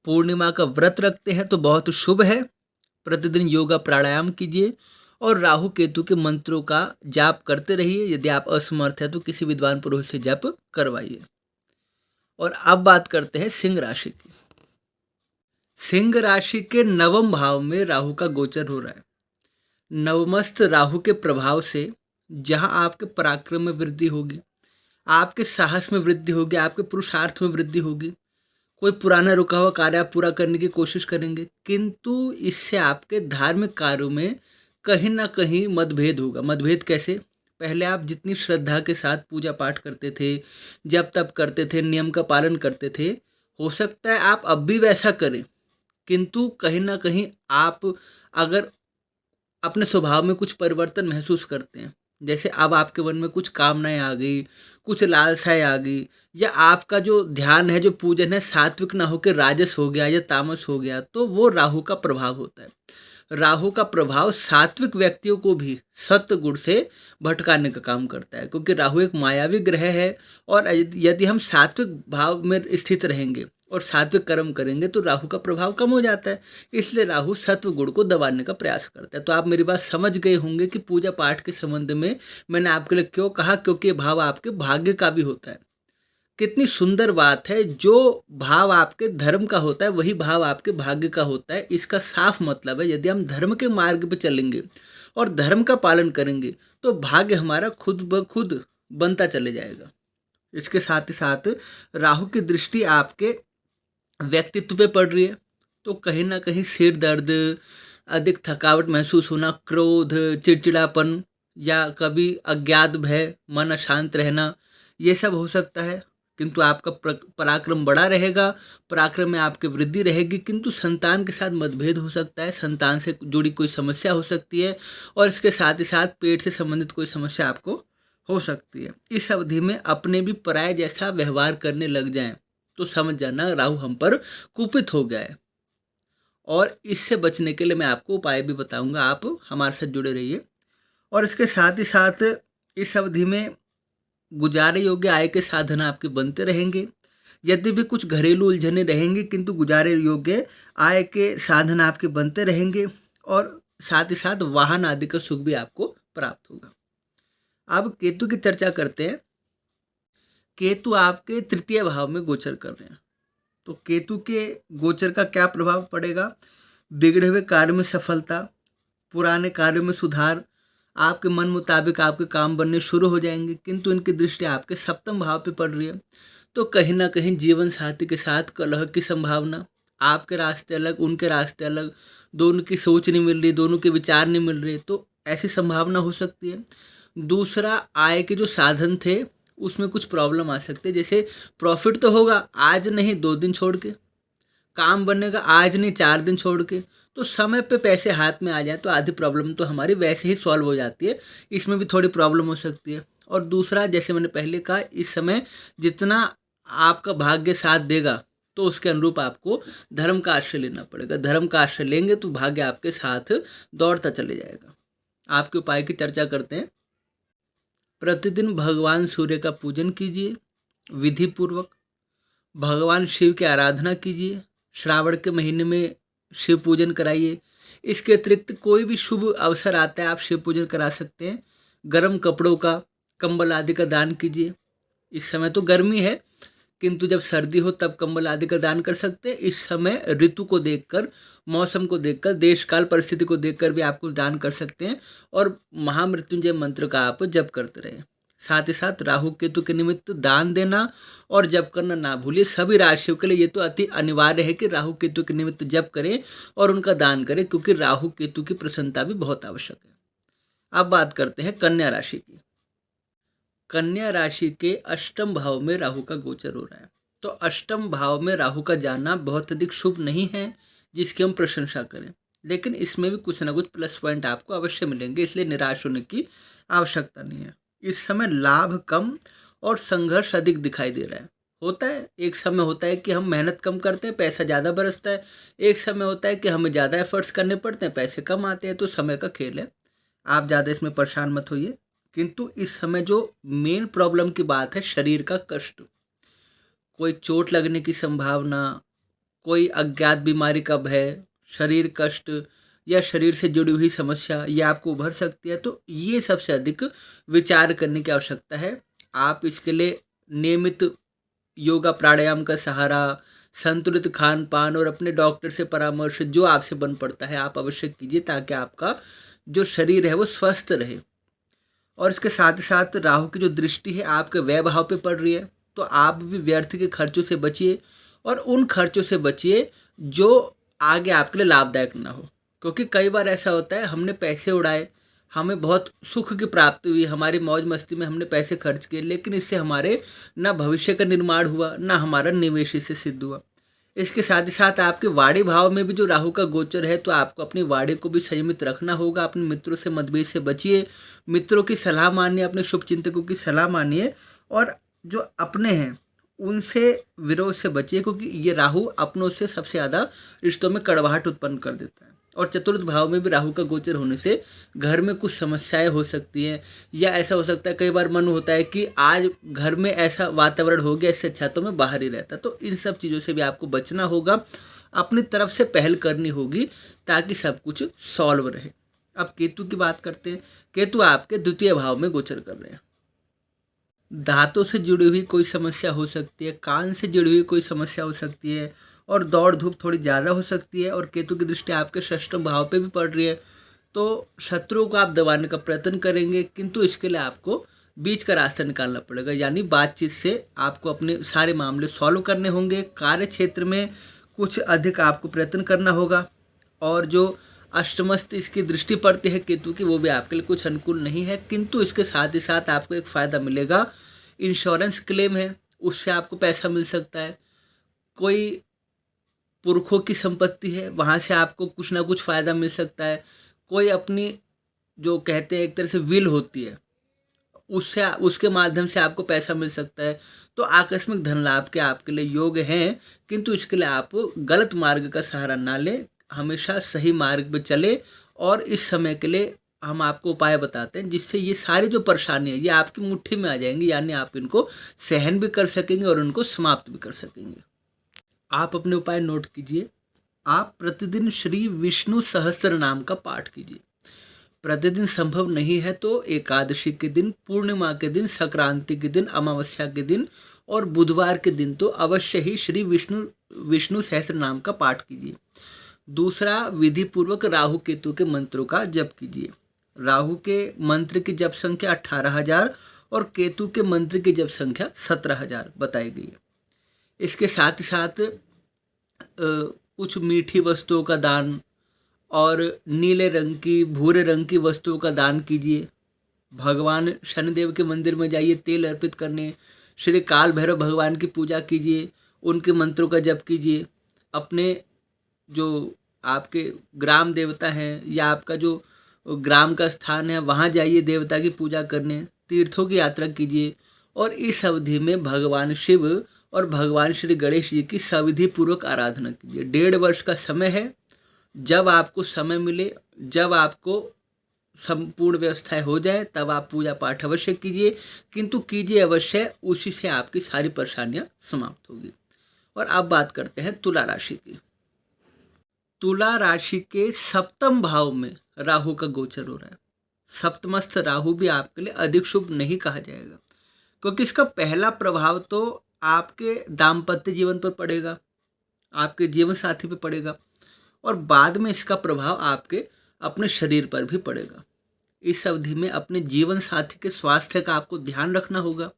पूर्णिमा का व्रत रखते हैं तो बहुत शुभ है। प्रतिदिन योगा प्राणायाम कीजिए और राहु केतु के मंत्रों का जाप करते रहिए। यदि आप असमर्थ हैं तो किसी विद्वान पुरोहित से जप करवाइए। और अब बात करते हैं सिंह राशि की। सिंह राशि के 9वें भाव में राहु का गोचर हो रहा है। नवमस्त राहु के प्रभाव से जहां आपके पराक्रम में वृद्धि होगी, आपके साहस में वृद्धि होगी, आपके पुरुषार्थ में वृद्धि होगी, कोई पुराना रुका हुआ कार्य आप पूरा करने की कोशिश करेंगे, किंतु इससे आपके धार्मिक कार्यों में कहीं ना कहीं मतभेद होगा। मतभेद कैसे? पहले आप जितनी श्रद्धा के साथ पूजा पाठ करते थे, जब तब करते थे, नियम का पालन करते थे, हो सकता है आप अब भी वैसा करें, किंतु कहीं ना कहीं आप अगर अपने स्वभाव में कुछ परिवर्तन महसूस करते हैं, जैसे अब आपके मन में कुछ कामनाएं आ गई, कुछ लालसाएं आ गई, या आपका जो ध्यान है, जो पूजन है, सात्विक ना होकर राजस हो गया या तामस हो गया, तो वो राहु का प्रभाव होता है। राहु का प्रभाव सात्विक व्यक्तियों को भी सत्व गुण से भटकाने का काम करता है, क्योंकि राहु एक मायावी ग्रह है। और यदि हम सात्विक भाव में स्थित रहेंगे और सात्विक कर्म करेंगे तो राहु का प्रभाव कम हो जाता है। इसलिए राहु सत्व गुण को दबाने का प्रयास करता है। तो आप मेरी बात समझ गए होंगे कि पूजा पाठ के संबंध में मैंने आपके लिए क्यों कहा, क्योंकि ये भाव आपके भाग्य का भी होता है। कितनी सुंदर बात है, जो भाव आपके धर्म का होता है वही भाव आपके भाग्य का होता है। इसका साफ मतलब है, यदि हम धर्म के मार्ग पे चलेंगे और धर्म का पालन करेंगे तो भाग्य हमारा खुद ब खुद बनता चले जाएगा। इसके साथ ही साथ राहु की दृष्टि आपके व्यक्तित्व पे पड़ रही है, तो कहीं ना कहीं सिर दर्द, अधिक थकावट महसूस होना, क्रोध, चिड़चिड़ापन, या कभी अज्ञात भय, मन अशांत रहना, ये सब हो सकता है। किंतु आपका पराक्रम बड़ा रहेगा, पराक्रम में आपकी वृद्धि रहेगी। किंतु संतान के साथ मतभेद हो सकता है, संतान से जुड़ी कोई समस्या हो सकती है, और इसके साथ ही साथ पेट से संबंधित कोई समस्या आपको हो सकती है। इस अवधि में अपने भी पराये जैसा व्यवहार करने लग जाएं तो समझ जाना राहु हम पर कुपित हो गया है। और इससे बचने के लिए मैं आपको उपाय भी बताऊंगा, आप हमारे साथ जुड़े रहिए। और इसके साथ ही साथ इस अवधि में गुजारे योग्य आय के साधन आपके बनते रहेंगे। यदि भी कुछ घरेलू उलझने रहेंगी, किंतु गुजारे योग्य आय के साधन आपके बनते रहेंगे, और साथ ही साथ वाहन आदि का सुख भी आपको प्राप्त होगा। अब केतु की चर्चा करते हैं। केतु आपके तृतीय भाव में गोचर कर रहे हैं, तो केतु के गोचर का क्या प्रभाव पड़ेगा? बिगड़े हुए कार्य में सफलता, पुराने कार्यों में सुधार, आपके मन मुताबिक आपके काम बनने शुरू हो जाएंगे। किंतु इनकी दृष्टि आपके सप्तम भाव पे पड़ रही है, तो कहीं ना कहीं जीवन साथी के साथ कलह की संभावना, आपके रास्ते अलग, उनके रास्ते अलग, दोनों की सोच नहीं मिल रही, दोनों के विचार नहीं मिल रहे, तो ऐसी संभावना हो सकती है। दूसरा, आय के जो साधन थे उसमें कुछ प्रॉब्लम आ सकते हैं। जैसे प्रॉफिट तो होगा, आज नहीं 2 दिन छोड़ के, काम बनेगा आज नहीं 4 दिन छोड़ के, तो समय पे पैसे हाथ में आ जाए तो आधी प्रॉब्लम तो हमारी वैसे ही सॉल्व हो जाती है। इसमें भी थोड़ी प्रॉब्लम हो सकती है। और दूसरा, जैसे मैंने पहले कहा, इस समय जितना आपका भाग्य साथ देगा तो उसके अनुरूप आपको धर्म का आश्रय लेना पड़ेगा। धर्म का आश्रय लेंगे तो भाग्य आपके साथ दौड़ता चले जाएगा। आपके उपाय की चर्चा करते हैं। प्रतिदिन भगवान सूर्य का पूजन कीजिए विधि पूर्वक, भगवान शिव की आराधना कीजिए, श्रावण के महीने में शिव पूजन कराइए। इसके अतिरिक्त कोई भी शुभ अवसर आता है आप शिव पूजन करा सकते हैं। गर्म कपड़ों का, कंबल आदि का दान कीजिए। इस समय तो गर्मी है, किंतु जब सर्दी हो तब कंबल आदि का दान कर सकते हैं। इस समय ऋतु को देखकर, मौसम को देखकर, देश काल परिस्थिति को देखकर भी आप कुछ दान कर सकते हैं। और महामृत्युंजय मंत्र का आप जप करते रहें। साथ ही साथ राहु केतु के निमित्त दान देना और जप करना ना भूलिए। सभी राशियों के लिए ये तो अति अनिवार्य है कि राहु केतु के निमित्त जप करें और उनका दान करें, क्योंकि राहु केतु की प्रसन्नता भी बहुत आवश्यक है। अब बात करते हैं कन्या राशि की। कन्या राशि के अष्टम भाव में राहु का गोचर हो रहा है, तो अष्टम भाव में राहु का जाना बहुत अधिक शुभ नहीं है जिसकी हम प्रशंसा करें, लेकिन इसमें भी कुछ ना कुछ प्लस पॉइंट आपको अवश्य मिलेंगे, इसलिए निराश होने की आवश्यकता नहीं है। इस समय लाभ कम और संघर्ष अधिक दिखाई दे रहा है। होता है, एक समय होता है कि हम मेहनत कम करते हैं, पैसा ज़्यादा बरसता है। एक समय होता है कि हमें ज़्यादा एफर्ट्स करने पड़ते हैं, पैसे कम आते हैं। तो समय का खेल है, आप ज़्यादा इसमें परेशान मत होइए। किंतु इस समय जो मेन प्रॉब्लम की बात है, शरीर का कष्ट, कोई चोट लगने की संभावना, कोई अज्ञात बीमारी का भय, शरीर कष्ट या शरीर से जुड़ी हुई समस्या, ये आपको उभर सकती है। तो ये सबसे अधिक विचार करने की आवश्यकता है। आप इसके लिए नियमित योगा प्राणायाम का सहारा, संतुलित खान पान और अपने डॉक्टर से परामर्श जो आपसे बन पड़ता है आप अवश्य कीजिए, ताकि आपका जो शरीर है वो स्वस्थ रहे। और इसके साथ ही साथ राहु की जो दृष्टि है आपके व्यय भाव पे पड़ रही है, तो आप भी व्यर्थ के खर्चों से बचिए और उन खर्चों से बचिए जो आगे आपके लिए लाभदायक ना हो। क्योंकि कई बार ऐसा होता है, हमने पैसे उड़ाए, हमें बहुत सुख की प्राप्ति हुई, हमारी मौज मस्ती में हमने पैसे खर्च किए, लेकिन इससे हमारे ना भविष्य का निर्माण हुआ, ना हमारा निवेश इससे सिद्ध हुआ। इसके साथ ही साथ आपके वाणी भाव में भी जो राहु का गोचर है, तो आपको अपनी वाणी को भी संयमित रखना होगा। अपने मित्रों से मतभेद से बचिए, मित्रों की सलाह मानिए, अपने शुभ चिंतकों की सलाह मानिए, और जो अपने हैं उनसे विरोध से बचिए, क्योंकि ये राहु अपनों से सबसे ज़्यादा रिश्तों में कड़वाहट उत्पन्न कर देता है। और चतुर्थ भाव में भी राहु का गोचर होने से घर में कुछ समस्याएं हो सकती हैं, या ऐसा हो सकता है कई बार मन होता है कि आज घर में ऐसा वातावरण हो गया, इससे अच्छा तो मैं बाहर ही रहता। तो इन सब चीज़ों से भी आपको बचना होगा, अपनी तरफ से पहल करनी होगी ताकि सब कुछ सॉल्व रहे। अब केतु की बात करते हैं। केतु आपके द्वितीय भाव में गोचर कर रहे हैं। दांतों से जुड़ी हुई कोई समस्या हो सकती है, कान से जुड़ी हुई कोई समस्या हो सकती है, और दौड़ धूप थोड़ी ज़्यादा हो सकती है। और केतु की दृष्टि आपके षष्ठम भाव पे भी पड़ रही है, तो शत्रुओं को आप दबाने का प्रयत्न करेंगे, किंतु इसके लिए आपको बीच का रास्ता निकालना पड़ेगा, यानी बातचीत से आपको अपने सारे मामले सॉल्व करने होंगे। कार्य क्षेत्र में कुछ अधिक आपको प्रयत्न करना होगा, और जो अष्टमस्त इसकी दृष्टि पड़ती है केतु की, वो भी आपके लिए कुछ अनुकूल नहीं है। किंतु इसके साथ ही साथ आपको एक फ़ायदा मिलेगा, इंश्योरेंस क्लेम है उससे आपको पैसा मिल सकता है। कोई पुरखों की संपत्ति है, वहाँ से आपको कुछ ना कुछ फ़ायदा मिल सकता है। कोई अपनी जो कहते हैं एक तरह से विल होती है, उससे उसके माध्यम से आपको पैसा मिल सकता है। तो आकस्मिक धन लाभ के आपके लिए योग हैं, किंतु इसके लिए आप गलत मार्ग का सहारा ना लें, हमेशा सही मार्ग पे चले। और इस समय के लिए हम आपको उपाय बताते हैं जिससे ये सारी जो परेशानी है ये आपकी मुट्ठी में आ जाएंगी, यानी आप इनको सहन भी कर सकेंगे और उनको समाप्त भी कर सकेंगे। आप अपने उपाय नोट कीजिए। आप प्रतिदिन श्री विष्णु सहस्त्र नाम का पाठ कीजिए। प्रतिदिन संभव नहीं है तो एकादशी के दिन, पूर्णिमा के दिन, संक्रांति के दिन, अमावस्या के दिन और बुधवार के दिन तो अवश्य ही श्री विष्णु सहस्त्र नाम का पाठ कीजिए। दूसरा, विधि पूर्वक राहु केतु के मंत्रों का जप कीजिए। राहु के मंत्र की जप संख्या 18,000 और केतु के मंत्र की जप संख्या 17,000 बताई गई है। इसके साथ ही साथ कुछ मीठी वस्तुओं का दान और नीले रंग की, भूरे रंग की वस्तुओं का दान कीजिए। भगवान शनिदेव के मंदिर में जाइए तेल अर्पित करने। श्री काल भैरव भगवान की पूजा कीजिए, उनके मंत्रों का जप कीजिए। अपने जो आपके ग्राम देवता हैं या आपका जो ग्राम का स्थान है, वहाँ जाइए देवता की पूजा करने। तीर्थों की यात्रा कीजिए, और इस अवधि में भगवान शिव और भगवान श्री गणेश जी की सविधि पूर्वक आराधना कीजिए। 1.5 वर्ष का समय है, जब आपको समय मिले, जब आपको संपूर्ण व्यवस्थाएं हो जाए, तब आप पूजा पाठ अवश्य कीजिए, किंतु कीजिए अवश्य, उसी से आपकी सारी परेशानियां समाप्त होगी। और अब बात करते हैं तुला राशि की। तुला राशि के सप्तम भाव में राहु का गोचर हो रहा है। सप्तमस्थ राहु भी आपके लिए अधिक शुभ नहीं कहा जाएगा, क्योंकि इसका पहला प्रभाव तो आपके दाम्पत्य जीवन पर पड़ेगा, आपके जीवन साथी पर पड़ेगा, और बाद में इसका प्रभाव आपके अपने शरीर पर भी पड़ेगा। इस अवधि में अपने जीवन साथी के स्वास्थ्य का आपको ध्यान रखना होगा।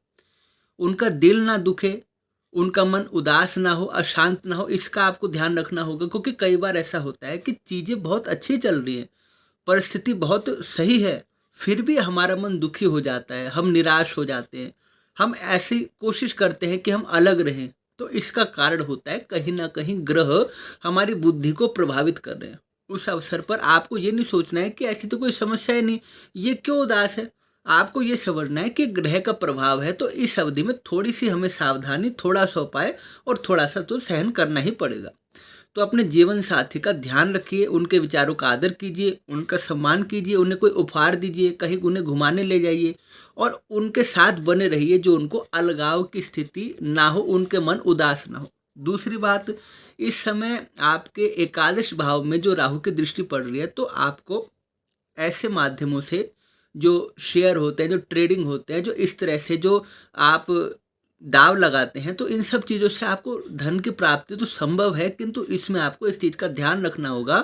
उनका दिल ना दुखे, उनका मन उदास ना हो, अशांत ना हो, इसका आपको ध्यान रखना होगा। क्योंकि कई बार ऐसा होता है कि चीज़ें बहुत अच्छी चल रही हैं, परिस्थिति बहुत सही है, फिर भी हमारा मन दुखी हो जाता है, हम निराश हो जाते हैं, हम ऐसी कोशिश करते हैं कि हम अलग रहें। तो इसका कारण होता है कहीं ना कहीं ग्रह हमारी बुद्धि को प्रभावित कर रहे हैं। उस अवसर पर आपको ये नहीं सोचना है कि ऐसी तो कोई समस्या ही नहीं, ये क्यों उदास है। आपको ये समझना है कि ग्रह का प्रभाव है, तो इस अवधि में थोड़ी सी हमें सावधानी, थोड़ा सा उपाय और थोड़ा सा तो सहन करना ही पड़ेगा। तो अपने जीवन साथी का ध्यान रखिए, उनके विचारों का आदर कीजिए, उनका सम्मान कीजिए, उन्हें कोई उपहार दीजिए, कहीं उन्हें घुमाने ले जाइए, और उनके साथ बने रहिए, जो उनको अलगाव की स्थिति ना हो, उनके मन उदास ना हो। दूसरी बात, इस समय आपके एकादश भाव में जो राहु की दृष्टि पड़ रही है, तो आपको ऐसे माध्यमों से जो शेयर होते हैं, जो ट्रेडिंग होते हैं, जो इस तरह से जो आप दाव लगाते हैं, तो इन सब चीज़ों से आपको धन की प्राप्ति तो संभव है, किंतु इसमें आपको इस चीज़ का ध्यान रखना होगा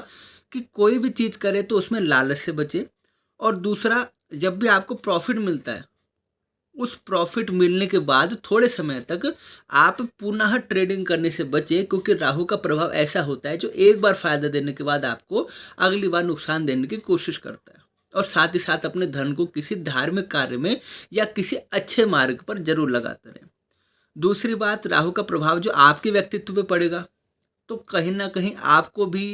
कि कोई भी चीज़ करे तो उसमें लालच से बचे। और दूसरा, जब भी आपको प्रॉफिट मिलता है, उस प्रॉफिट मिलने के बाद थोड़े समय तक आप पुनः ट्रेडिंग करने से बचे, क्योंकि राहु का प्रभाव ऐसा होता है जो एक बार फायदा देने के बाद आपको अगली बार नुकसान देने की कोशिश करता है। और साथ ही साथ अपने धन को किसी धार्मिक कार्य में या किसी अच्छे मार्ग पर जरूर लगाते रहें। दूसरी बात, राहु का प्रभाव जो आपके व्यक्तित्व पे पड़ेगा, तो कहीं ना कहीं आपको भी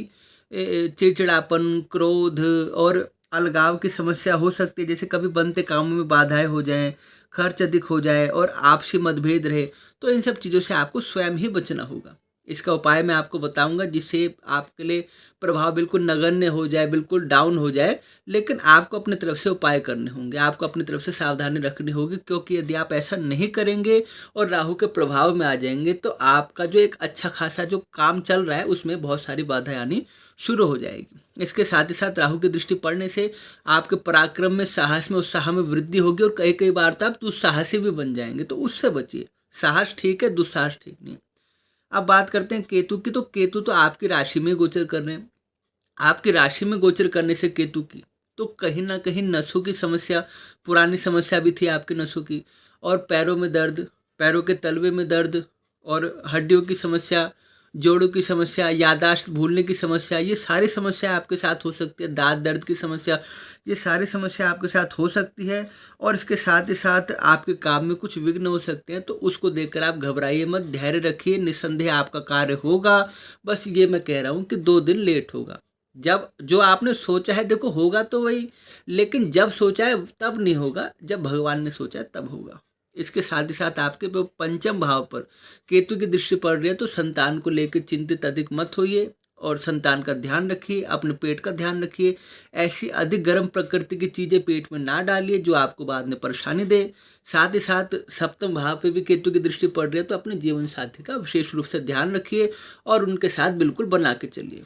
चिड़चिड़ापन, क्रोध और अलगाव की समस्या हो सकती है। जैसे कभी बनते कामों में बाधाएं हो जाएं, खर्च अधिक हो जाए और आपसी मतभेद रहे, तो इन सब चीज़ों से आपको स्वयं ही बचना होगा। इसका उपाय मैं आपको बताऊंगा जिससे आपके लिए प्रभाव बिल्कुल नगण्य हो जाए, बिल्कुल डाउन हो जाए। लेकिन आपको अपनी तरफ से उपाय करने होंगे, आपको अपनी तरफ से सावधानी रखनी होगी, क्योंकि यदि आप ऐसा नहीं करेंगे और राहु के प्रभाव में आ जाएंगे तो आपका जो एक अच्छा खासा जो काम चल रहा है उसमें बहुत सारी बाधाएं आनी शुरू हो जाएगी। इसके साथ ही साथ राहु की दृष्टि पड़ने से आपके पराक्रम में, साहस में, उत्साह में वृद्धि होगी और कई कई बार तो आप दुस्साहसी भी बन जाएंगे, तो उससे बचिए। साहस ठीक है, दुस्साहस ठीक नहीं। अब बात करते हैं केतु की। तो केतु तो आपकी राशि में गोचर कर रहे हैं। आपकी राशि में गोचर करने से केतु की तो कहीं ना कहीं नसों की समस्या, पुरानी समस्या भी थी आपके नसों की, और पैरों में दर्द, पैरों के तलवे में दर्द, और हड्डियों की समस्या, जोड़ों की समस्या, याददाश्त भूलने की समस्या, ये सारी समस्या आपके साथ हो सकती है। दांत दर्द की समस्या, ये सारी समस्या आपके साथ हो सकती है। और इसके साथ ही साथ आपके काम में कुछ विघ्न हो सकते हैं, तो उसको देखकर आप घबराइए मत, धैर्य रखिए, निस्संदेह आपका कार्य होगा। बस ये मैं कह रहा हूँ कि 2 दिन लेट होगा। जब जो आपने सोचा है, देखो होगा तो वही, लेकिन जब सोचा है तब नहीं होगा, जब भगवान ने सोचा है तब होगा। इसके साथ ही साथ आपके पंचम भाव पर केतु की दृष्टि पड़ रही है, तो संतान को लेकर चिंतित अधिक मत होइए और संतान का ध्यान रखिए, अपने पेट का ध्यान रखिए। ऐसी अधिक गर्म प्रकृति की चीज़ें पेट में ना डालिए जो आपको बाद में परेशानी दे। साथ ही साथ सप्तम भाव पे भी केतु की दृष्टि पड़ रही है, तो अपने जीवन साथी का विशेष रूप से ध्यान रखिए और उनके साथ बिल्कुल बना के चलिए।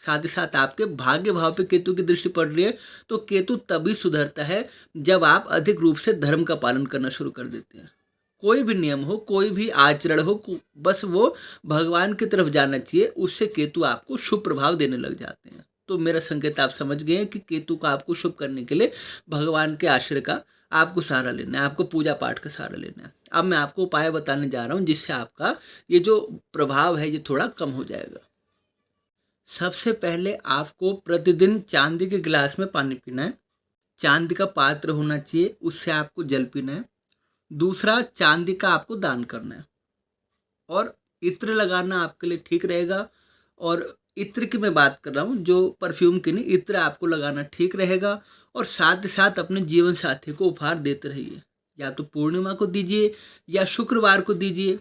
साथ ही साथ आपके भाग्य भाव पे केतु की दृष्टि पड़ रही है, तो केतु तभी सुधरता है जब आप अधिक रूप से धर्म का पालन करना शुरू कर देते हैं। कोई भी नियम हो, कोई भी आचरण हो, बस वो भगवान की तरफ जाना चाहिए, उससे केतु आपको शुभ प्रभाव देने लग जाते हैं। तो मेरा संकेत आप समझ गए हैं कि केतु का आपको शुभ करने के लिए भगवान के आश्रय का आपको सहारा लेना है, आपको पूजा पाठ का सहारा लेना है। अब मैं आपको उपाय बताने जा रहा हूँ जिससे आपका ये जो प्रभाव है ये थोड़ा कम हो जाएगा। सबसे पहले आपको प्रतिदिन चांदी के गिलास में पानी पीना है। चांदी का पात्र होना चाहिए, उससे आपको जल पीना है। दूसरा, चांदी का आपको दान करना है। और इत्र लगाना आपके लिए ठीक रहेगा। और इत्र की मैं बात कर रहा हूँ, जो परफ्यूम की नहीं, इत्र आपको लगाना ठीक रहेगा। और साथ ही साथ अपने जीवन साथी को उपहार देते रहिए, या तो पूर्णिमा को दीजिए, या शुक्रवार को दीजिए,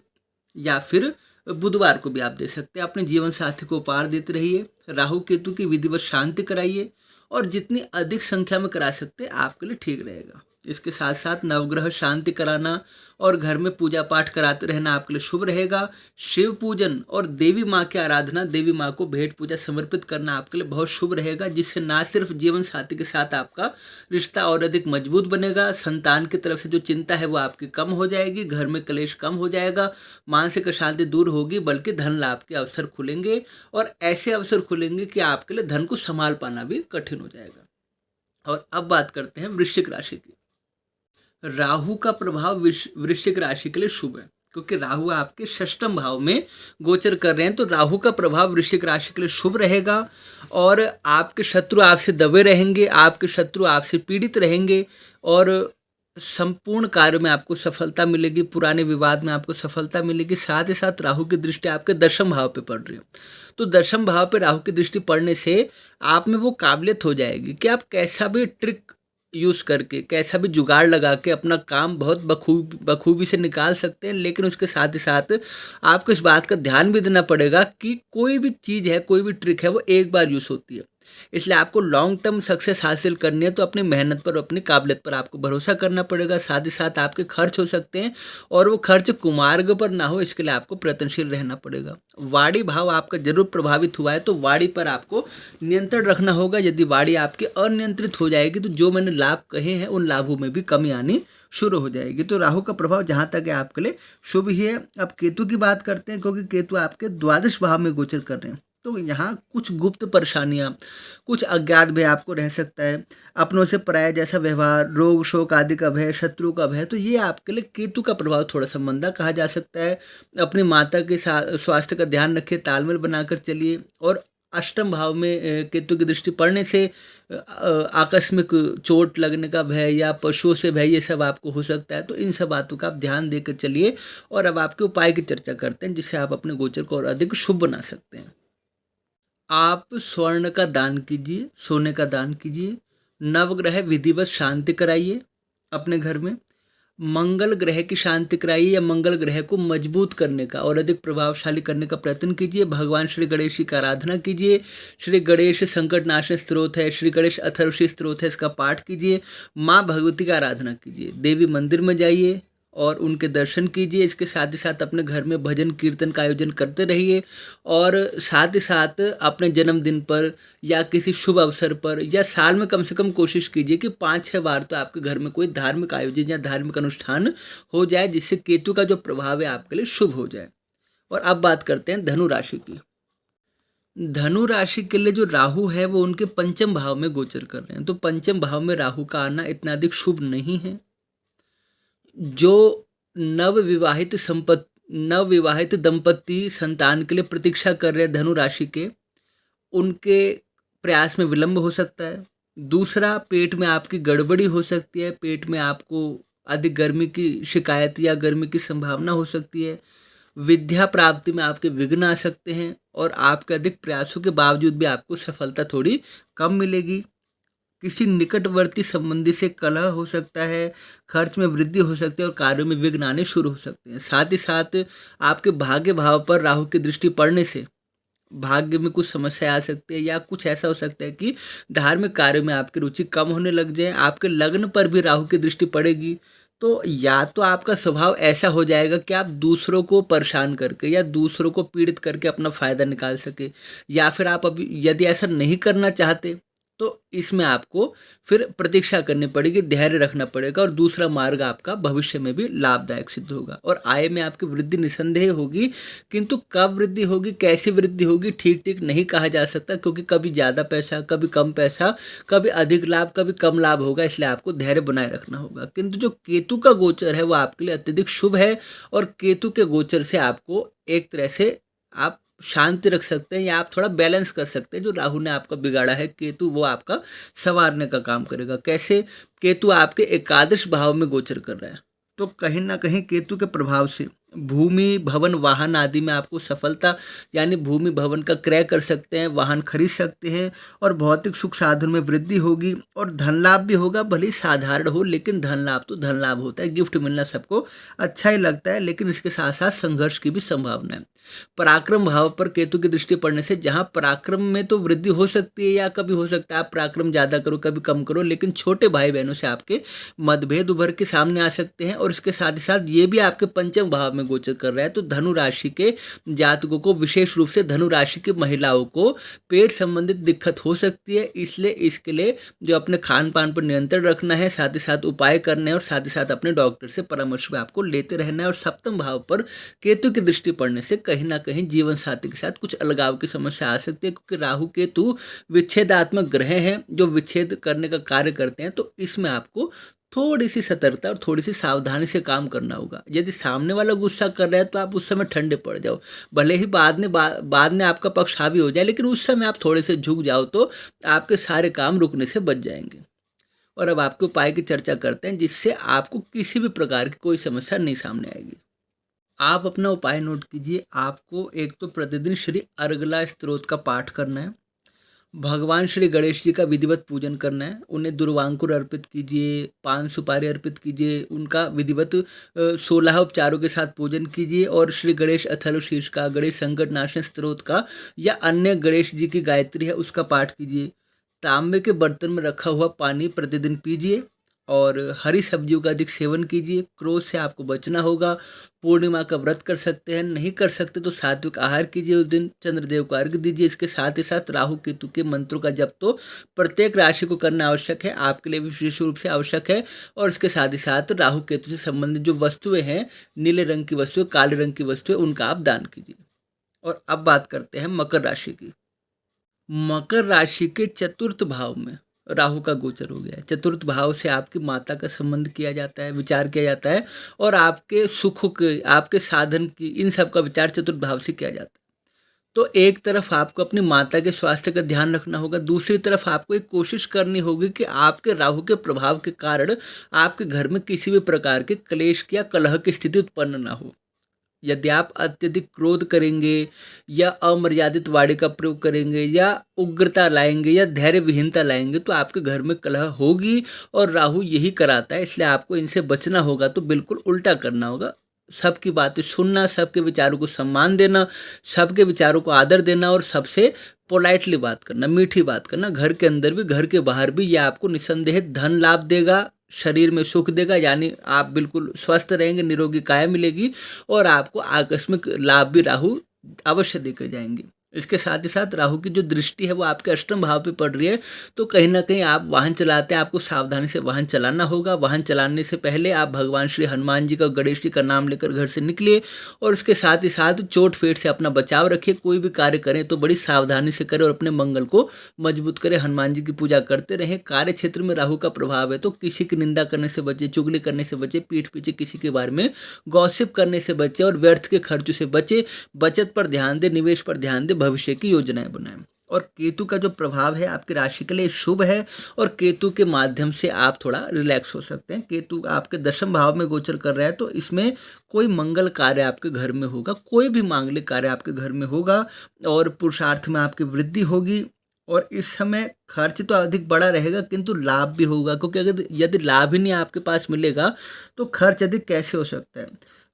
या फिर बुधवार को भी आप दे सकते हैं। अपने जीवन साथी को उपहार देते रहिए। राहु केतु की विधिवत शांति कराइए, और जितनी अधिक संख्या में करा सकते हैं आपके लिए ठीक रहेगा। इसके साथ साथ नवग्रह शांति कराना और घर में पूजा पाठ कराते रहना आपके लिए शुभ रहेगा। शिव पूजन और देवी माँ की आराधना, देवी माँ को भेंट पूजा समर्पित करना आपके लिए बहुत शुभ रहेगा, जिससे ना सिर्फ जीवन साथी के साथ आपका रिश्ता और अधिक मजबूत बनेगा, संतान की तरफ से जो चिंता है वो आपकी कम हो जाएगी, घर में क्लेश कम हो जाएगा, मानसिक अशांति दूर होगी, बल्कि धन लाभ के अवसर खुलेंगे। और ऐसे अवसर खुलेंगे कि आपके लिए धन को संभाल पाना भी कठिन हो जाएगा। और अब बात करते हैं वृश्चिक राशि की। राहु का प्रभाव वृश्चिक राशि के लिए शुभ है, क्योंकि राहु आपके षष्ठम भाव में गोचर कर रहे हैं। तो राहु का प्रभाव वृश्चिक राशि के लिए शुभ रहेगा, और आपके शत्रु आपसे दबे रहेंगे, आपके शत्रु आपसे पीड़ित रहेंगे, और संपूर्ण कार्य में आपको सफलता मिलेगी, पुराने विवाद में आपको सफलता मिलेगी। साथ ही साथ राहु की दृष्टि आपके दशम भाव पे पड़ रही है, तो दशम भाव पे राहु की दृष्टि पड़ने से आप में वो काबिलियत हो जाएगी कि आप कैसा भी ट्रिक यूज़ करके, कैसा भी जुगाड़ लगा के अपना काम बहुत बखूबी से निकाल सकते हैं। लेकिन उसके साथ ही साथ आपको इस बात का ध्यान भी देना पड़ेगा कि कोई भी चीज़ है, कोई भी ट्रिक है, वो एक बार यूज़ होती है। इसलिए आपको लॉन्ग टर्म सक्सेस हासिल करनी है, तो अपनी मेहनत पर, अपनी काबिलियत पर आपको भरोसा करना पड़ेगा। साथ ही साथ आपके खर्च हो सकते हैं, और वो खर्च कुमार्ग पर ना हो, इसके लिए आपको प्रयत्नशील रहना पड़ेगा। वाणी भाव आपका जरूर प्रभावित हुआ है, तो वाणी पर आपको नियंत्रण रखना होगा। यदि वाणी आपकी अनियंत्रित हो जाएगी तो जो मैंने लाभ कहे हैं उन लाभों में भी कमी आनी शुरू हो जाएगी। तो राहु का प्रभाव जहाँ तक है आपके लिए शुभ ही है। अब केतु की बात करते हैं, क्योंकि केतु आपके द्वादश भाव में गोचर कर रहे हैं, तो यहाँ कुछ गुप्त परेशानियाँ, कुछ अज्ञात भय आपको रह सकता है। अपनों से पराया जैसा व्यवहार, रोग शोक आदि का भय, शत्रु का भय, तो ये आपके लिए केतु का प्रभाव थोड़ा सा मंदा कहा जा सकता है। अपनी माता के साथ स्वास्थ्य का ध्यान रखिए, तालमेल बनाकर चलिए, और अष्टम भाव में केतु की दृष्टि पड़ने से आकस्मिक चोट लगने का भय या पशुओं से भय, ये सब आपको हो सकता है। तो इन सब बातों का आप ध्यान देकर चलिए। और अब आपके उपाय की चर्चा करते हैं जिससे आप अपने गोचर को और अधिक शुभ बना सकते हैं। आप स्वर्ण का दान कीजिए, सोने का दान कीजिए, नवग्रह विधिवत शांति कराइए अपने घर में, मंगल ग्रह की शांति कराइए या मंगल ग्रह को मजबूत करने का और अधिक प्रभावशाली करने का प्रयत्न कीजिए। भगवान श्री गणेश जी की आराधना कीजिए। श्री गणेश संकट नाशक स्तोत्र है, श्री गणेश अथर्वशीर स्तोत्र है, इसका पाठ कीजिए। माँ भगवती का आराधना कीजिए, देवी मंदिर में जाइए और उनके दर्शन कीजिए। इसके साथ ही साथ अपने घर में भजन कीर्तन का आयोजन करते रहिए और साथ ही साथ अपने जन्मदिन पर या किसी शुभ अवसर पर या साल में कम से कम कोशिश कीजिए कि 5-6 बार तो आपके घर में कोई धार्मिक आयोजन या धार्मिक अनुष्ठान हो जाए, जिससे केतु का जो प्रभाव है आपके लिए शुभ हो जाए। और अब बात करते हैं धनु राशि की। धनु राशि के लिए जो राहु है वो उनके पंचम भाव में गोचर कर रहे हैं, तो पंचम भाव में राहु का आना इतना अधिक शुभ नहीं है। जो नवविवाहित दंपति संतान के लिए प्रतीक्षा कर रहे हैं धनु राशि के, उनके प्रयास में विलंब हो सकता है। दूसरा, पेट में आपकी गड़बड़ी हो सकती है, पेट में आपको अधिक गर्मी की शिकायत या गर्मी की संभावना हो सकती है। विद्या प्राप्ति में आपके विघ्न आ सकते हैं और आपके अधिक प्रयासों के बावजूद भी आपको सफलता थोड़ी कम मिलेगी। किसी निकटवर्ती संबंधी से कलह हो सकता है, खर्च में वृद्धि हो सकती है और कार्यों में विघ्न आने शुरू हो सकते हैं। साथ ही साथ आपके भाग्य भाव पर राहु की दृष्टि पड़ने से भाग्य में कुछ समस्या आ सकती है या कुछ ऐसा हो सकता है कि धार्मिक कार्यों में आपकी रुचि कम होने लग जाए। आपके लग्न पर भी राहु की दृष्टि पड़ेगी तो या तो आपका स्वभाव ऐसा हो जाएगा कि आप दूसरों को परेशान करके या दूसरों को पीड़ित करके अपना फ़ायदा निकाल सके, या फिर आप अभी यदि ऐसा नहीं करना चाहते तो इसमें आपको फिर प्रतीक्षा करनी पड़ेगी, धैर्य रखना पड़ेगा और दूसरा मार्ग आपका भविष्य में भी लाभदायक सिद्ध होगा। और आय में आपकी वृद्धि निसंदेह होगी, किंतु कब वृद्धि होगी, कैसी वृद्धि होगी, ठीक ठीक नहीं कहा जा सकता, क्योंकि कभी ज़्यादा पैसा, कभी कम पैसा, कभी अधिक लाभ, कभी कम लाभ होगा। इसलिए आपको धैर्य बनाए रखना होगा। किंतु जो केतु का गोचर है वो आपके लिए अत्यधिक शुभ है और केतु के गोचर से आपको एक तरह से आप शांति रख सकते हैं या आप थोड़ा बैलेंस कर सकते हैं। जो राहु ने आपका बिगाड़ा है, केतु वो आपका संवारने का काम करेगा। कैसे? केतु आपके एकादश भाव में गोचर कर रहा है, तो कहीं ना कहीं केतु के प्रभाव से भूमि भवन वाहन आदि में आपको सफलता, यानी भूमि भवन का क्रय कर सकते हैं, वाहन खरीद सकते हैं और भौतिक सुख साधन में वृद्धि होगी और धन लाभ भी होगा। भले ही साधारण हो लेकिन धन लाभ तो धन लाभ होता है। गिफ्ट मिलना सबको अच्छा ही लगता है, लेकिन इसके साथ साथ संघर्ष की भी संभावना है। पराक्रम भाव पर केतु की दृष्टि पड़ने से जहाँ पराक्रम में तो वृद्धि हो सकती है या कभी हो सकता है आप पराक्रम ज़्यादा करो कभी कम करो, लेकिन छोटे भाई बहनों से आपके मतभेद उभर के सामने आ सकते हैं। और इसके साथ ही साथ ये भी आपके पंचम भाव में गोचर कर रहा है, तो धनु राशि के जातकों को, विशेष रूप से धनु राशि की महिलाओं को पेट संबंधित दिक्कत हो सकती है। इसलिए इसके लिए जो अपने खान पान पर नियंत्रण रखना है, साथ ही साथ उपाय करने हैं और साथ ही साथ अपने डॉक्टर से परामर्श भी आपको लेते रहना है। और सप्तम भाव पर केतु की दृष्टि पड़ने से कहीं ना कहीं जीवन साथी के साथ कुछ अलगाव की समस्या आ सकती है, क्योंकि राहु केतु विच्छेदात्मक ग्रह हैं जो विच्छेद करने का कार्य करते हैं। तो इसमें आपको थोड़ी सी सतर्कता और थोड़ी सी सावधानी से काम करना होगा। यदि सामने वाला गुस्सा कर रहा है तो आप उस समय ठंडे पड़ जाओ, भले ही बाद में आपका पक्ष हावी हो जाए, लेकिन उस समय आप थोड़े से झुक जाओ तो आपके सारे काम रुकने से बच जाएंगे। और अब आपके उपाय की चर्चा करते हैं जिससे आपको किसी भी प्रकार की कोई समस्या नहीं सामने आएगी। आप अपना उपाय नोट कीजिए। आपको एक तो प्रतिदिन श्री अर्गला स्तोत्र का पाठ करना है, भगवान श्री गणेश जी का विधिवत पूजन करना है, उन्हें दुर्वांकुर अर्पित कीजिए, पान सुपारी अर्पित कीजिए, उनका विधिवत 16 उपचारों के साथ पूजन कीजिए और श्री गणेश अथर्वशीर्ष का, गणेश संकट नाशन स्तोत्र का या अन्य गणेश जी की गायत्री है उसका पाठ कीजिए। तांबे के बर्तन में रखा हुआ पानी प्रतिदिन पीजिए और हरी सब्जियों का अधिक सेवन कीजिए। क्रोध से आपको बचना होगा। पूर्णिमा का व्रत कर सकते हैं, नहीं कर सकते तो सात्विक आहार कीजिए, उस दिन चंद्रदेव को अर्घ्य दीजिए। इसके साथ ही साथ राहु केतु के मंत्रों का जप तो प्रत्येक राशि को करना आवश्यक है, आपके लिए विशेष रूप से आवश्यक है। और इसके साथ ही साथ राहु केतु से संबंधित जो वस्तुएं हैं, नीले रंग की वस्तुएं, काले रंग की वस्तुएं, उनका आप दान कीजिए। और अब बात करते हैं मकर राशि की। मकर राशि के चतुर्थ भाव में राहु का गोचर हो गया है। चतुर्थ भाव से आपकी माता का संबंध किया जाता है, विचार किया जाता है और आपके सुख के, आपके साधन की, इन सब का विचार चतुर्थ भाव से किया जाता है। तो एक तरफ आपको अपनी माता के स्वास्थ्य का ध्यान रखना होगा, दूसरी तरफ आपको एक कोशिश करनी होगी कि आपके राहु के प्रभाव के कारण आपके घर में किसी भी प्रकार के क्लेश या कलह की स्थिति उत्पन्न ना हो। यदि आप अत्यधिक क्रोध करेंगे या अमर्यादित वाणी का प्रयोग करेंगे या उग्रता लाएंगे या धैर्य विहीनता लाएंगे तो आपके घर में कलह होगी, और राहु यही कराता है, इसलिए आपको इनसे बचना होगा। तो बिल्कुल उल्टा करना होगा, सबकी बातें सुनना, सबके विचारों को सम्मान देना, सबके विचारों को आदर देना और सबसे पोलाइटली बात करना, मीठी बात करना, घर के अंदर भी घर के बाहर भी। यह आपको निसंदेह धन लाभ देगा, शरीर में सुख देगा, यानी आप बिल्कुल स्वस्थ रहेंगे, निरोगी काया मिलेगी और आपको आकस्मिक लाभ भी राहु अवश्य देकर जाएंगे। इसके साथ ही साथ राहु की जो दृष्टि है वो आपके अष्टम भाव पे पड़ रही है, तो कहीं ना कहीं आप वाहन चलाते हैं, आपको सावधानी से वाहन चलाना होगा। वाहन चलाने से पहले आप भगवान श्री हनुमान जी का, गणेश जी का नाम लेकर घर से निकलिए और उसके साथ ही साथ चोट फेट से अपना बचाव रखिए। कोई भी कार्य करें तो बड़ी सावधानी से करें और अपने मंगल को मजबूत करें, हनुमान जी की पूजा करते रहें। कार्य क्षेत्र में राहु का प्रभाव है तो किसी की निंदा करने से बचे, चुगली करने से बचे, पीठ पीछे किसी के बारे में गॉसिप करने से बचे और व्यर्थ के खर्चों से बचे। बचत पर ध्यान दे, निवेश पर ध्यान दे, भविष्य की योजनाएं बनाएं। और केतु का जो प्रभाव है आपकी राशि के लिए शुभ है और केतु के माध्यम से आप थोड़ा रिलैक्स हो सकते हैं। केतु आपके दशम भाव में गोचर कर रहा है तो इसमें कोई मंगल कार्य आपके घर में होगा, कोई भी मांगलिक कार्य आपके घर में होगा और पुरुषार्थ में आपकी वृद्धि होगी। और इस समय खर्च तो अधिक बड़ा रहेगा किंतु लाभ भी होगा, क्योंकि अगर यदि लाभ ही नहीं आपके पास मिलेगा तो खर्च अधिक कैसे हो सकता है।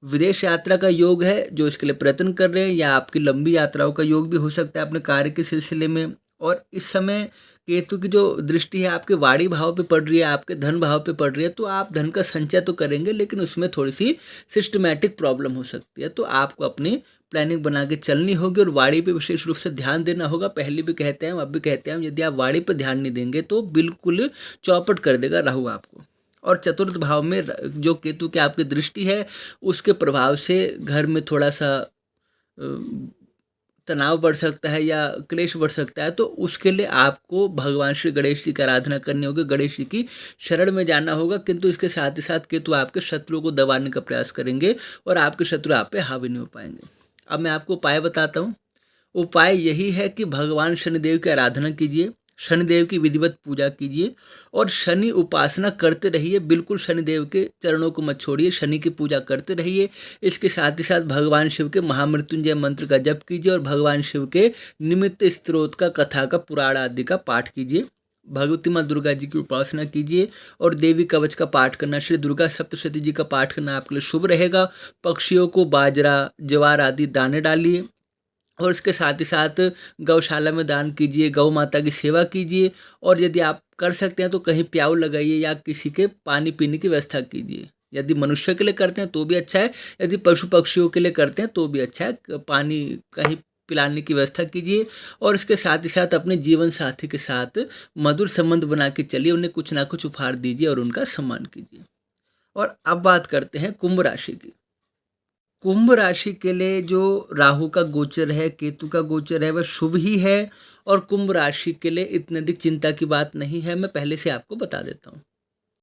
विदेश यात्रा का योग है जो इसके लिए प्रयत्न कर रहे हैं, या आपकी लंबी यात्राओं का योग भी हो सकता है अपने कार्य के सिलसिले में। और इस समय केतु की जो दृष्टि है आपके वाणी भाव पे पड़ रही है, आपके धन भाव पे पड़ रही है, तो आप धन का संचय तो करेंगे लेकिन उसमें थोड़ी सी सिस्टमैटिक प्रॉब्लम हो सकती है। तो आपको अपनी प्लानिंग बना के चलनी होगी और वाणी पे विशेष रूप से ध्यान देना होगा। पहले भी कहते हैं, अब भी कहते हैं, यदि आप वाणी पे ध्यान नहीं देंगे तो बिल्कुल चौपट कर देगा राहु आपको। और चतुर्थ भाव में जो केतु की आपकी दृष्टि है उसके प्रभाव से घर में थोड़ा सा तनाव बढ़ सकता है या क्लेश बढ़ सकता है, तो उसके लिए आपको भगवान श्री गणेश जी की आराधना करनी होगी, गणेश जी की शरण में जाना होगा। किंतु इसके साथ ही साथ केतु आपके शत्रुओं को दबाने का प्रयास करेंगे और आपके शत्रु आप पे हावी नहीं हो पाएंगे। अब मैं आपको उपाय बताता हूँ। उपाय यही है कि भगवान शनिदेव की आराधना कीजिए, शनिदेव की विधिवत पूजा कीजिए और शनि उपासना करते रहिए। बिल्कुल शनिदेव के चरणों को मत छोड़िए, शनि की पूजा करते रहिए। इसके साथ ही साथ भगवान शिव के महामृत्युंजय मंत्र का जप कीजिए और भगवान शिव के निमित्त स्त्रोत का, कथा का, पुराण आदि का पाठ कीजिए। भगवती माँ दुर्गा जी की उपासना कीजिए और देवी कवच का पाठ करना, श्री दुर्गा सप्तशती जी का पाठ करना आपके लिए शुभ रहेगा। पक्षियों को बाजरा, ज्वार आदि दाने डालिए और इसके साथ ही साथ गौशाला में दान कीजिए, गौ माता की सेवा कीजिए और यदि आप कर सकते हैं तो कहीं प्याऊ लगाइए या किसी के पानी पीने की व्यवस्था कीजिए। यदि मनुष्य के लिए करते हैं तो भी अच्छा है, यदि पशु पक्षियों के लिए करते हैं तो भी अच्छा है, पानी कहीं पिलाने की व्यवस्था कीजिए। और इसके साथ ही साथ अपने जीवन साथी के साथ मधुर संबंध बना के चलिए, उन्हें कुछ ना कुछ उपहार दीजिए और उनका सम्मान कीजिए। और अब बात करते हैं कुंभ राशि की। कुंभ राशि के लिए जो राहु का गोचर है, केतु का गोचर है, वह शुभ ही है और कुंभ राशि के लिए इतनी अधिक चिंता की बात नहीं है। मैं पहले से आपको बता देता हूँ।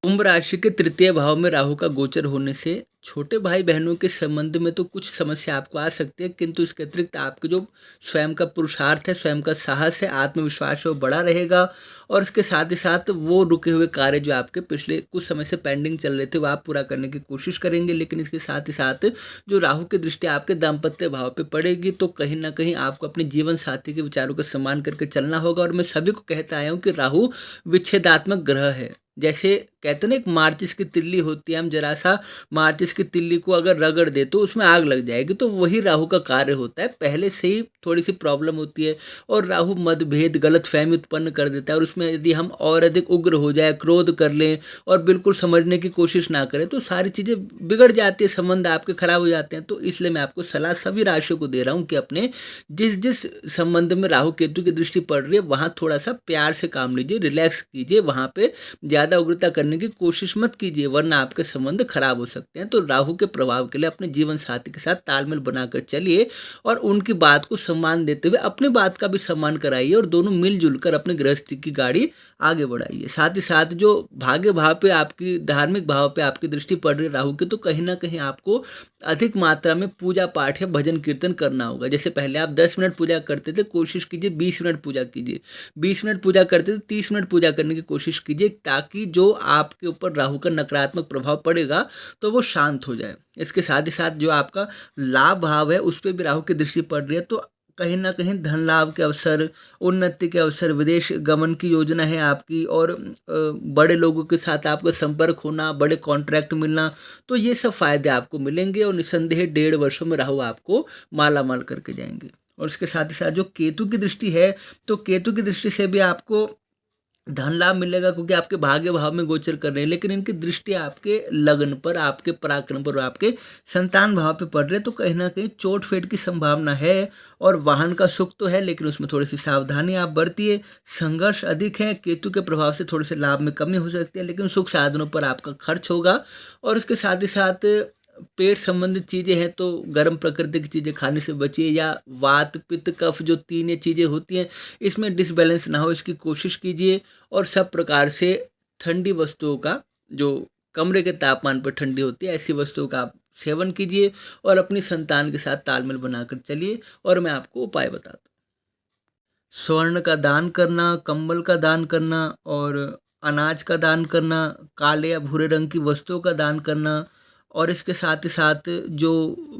कुंभ राशि के तृतीय भाव में राहु का गोचर होने से छोटे भाई बहनों के संबंध में तो कुछ समस्या आपको आ सकती है, किंतु इसके अतिरिक्त आपके जो स्वयं का पुरुषार्थ है, स्वयं का साहस है, आत्मविश्वास है, वो बड़ा रहेगा। और इसके साथ ही साथ वो रुके हुए कार्य जो आपके पिछले कुछ समय से पेंडिंग चल रहे थे वो आप पूरा करने की कोशिश करेंगे। लेकिन इसके साथ ही साथ जो राहु की दृष्टि आपके दाम्पत्य भाव पे पड़ेगी तो कहीं ना कहीं आपको अपने जीवन साथी के विचारों का सम्मान करके चलना होगा। और मैं सभी को कहता आया हूँ कि राहु विच्छेदात्मक ग्रह है। जैसे कहते हैं ना, एक माचिस की तिल्ली होती है, हम जरा सा माचिस की तिल्ली को अगर रगड़ दे तो उसमें आग लग जाएगी, तो वही राहु का कार्य होता है। पहले से ही थोड़ी सी प्रॉब्लम होती है और राहु मतभेद, गलतफहमी उत्पन्न कर देता है। और उसमें यदि हम और अधिक उग्र हो जाए, क्रोध कर लें और बिल्कुल समझने की कोशिश ना करें तो सारी चीज़ें बिगड़ जाती है, संबंध आपके खराब हो जाते हैं। तो इसलिए मैं आपको सलाह सभी राशियों को दे रहा हूँ कि अपने जिस जिस संबंध में राहु केतु की दृष्टि पड़ रही है वहाँ थोड़ा सा प्यार से काम लीजिए, रिलैक्स कीजिए, वहाँ पे ज़्यादा ज़्यादा उग्रता करने की कोशिश मत कीजिए, वरना आपके संबंध खराब हो सकते हैं। तो राहु के प्रभाव के लिए अपने जीवन साथी के साथ तालमेल बनाकर चलिए और उनकी बात को सम्मान देते हुए अपनी बात का भी सम्मान कराइए और दोनों मिलजुल कर अपनी गृहस्थी की गाड़ी आगे बढ़ाइए। साथ ही साथ जो भाग्य भाव पे आपकी, धार्मिक भाव पे आपकी दृष्टि पड़ रही है राहु की, तो कहीं ना कहीं आपको अधिक मात्रा में पूजा पाठ या भजन कीर्तन करना होगा। जैसे पहले आप 10 मिनट पूजा करते थे, कोशिश कीजिए 20 मिनट पूजा कीजिए। 20 मिनट पूजा करते थे, 30 मिनट पूजा करने की कोशिश कीजिए, ताकि जो आपके ऊपर राहु का नकारात्मक प्रभाव पड़ेगा तो वो शांत हो जाए। इसके साथ ही साथ जो आपका लाभ भाव है उस पर भी राहु की दृष्टि पड़ रही है, तो कहीं ना कहीं धन लाभ के अवसर, उन्नति के अवसर, विदेश गमन की योजना है आपकी, और बड़े लोगों के साथ आपका संपर्क होना, बड़े कॉन्ट्रैक्ट मिलना, तो ये सब फायदे आपको मिलेंगे और निसंदेह 1.5 वर्षों में राहु आपको माला माल करके जाएंगे। और इसके साथ ही साथ जो केतु की दृष्टि है, तो केतु की दृष्टि से भी आपको धन लाभ मिलेगा, क्योंकि आपके भाग्य भाव में गोचर कर रहे हैं, लेकिन इनकी दृष्टि आपके लगन पर, आपके पराक्रम पर और आपके संतान भाव पे पड़ रहे हैं, तो कहीं ना कहीं चोट फेट की संभावना है। और वाहन का सुख तो है, लेकिन उसमें थोड़ी सी सावधानी आप बरतिए। संघर्ष अधिक है, केतु के प्रभाव से थोड़े से लाभ में कमी हो सकती है, लेकिन सुख साधनों पर आपका खर्च होगा। और उसके साथ ही साथ पेट संबंधित चीज़ें हैं तो गर्म प्रकृति की चीज़ें खाने से बचिए, या वात पित्त कफ जो तीन ये चीज़ें होती हैं इसमें डिसबैलेंस ना हो, इसकी कोशिश कीजिए। और सब प्रकार से ठंडी वस्तुओं का, जो कमरे के तापमान पर ठंडी होती है, ऐसी वस्तुओं का आप सेवन कीजिए और अपनी संतान के साथ तालमेल बनाकर चलिए। और मैं आपको उपाय बताता हूँ। स्वर्ण का दान करना, कंबल का दान करना और अनाज का दान करना, काले या भूरे रंग की वस्तुओं का दान करना, और इसके साथ ही साथ जो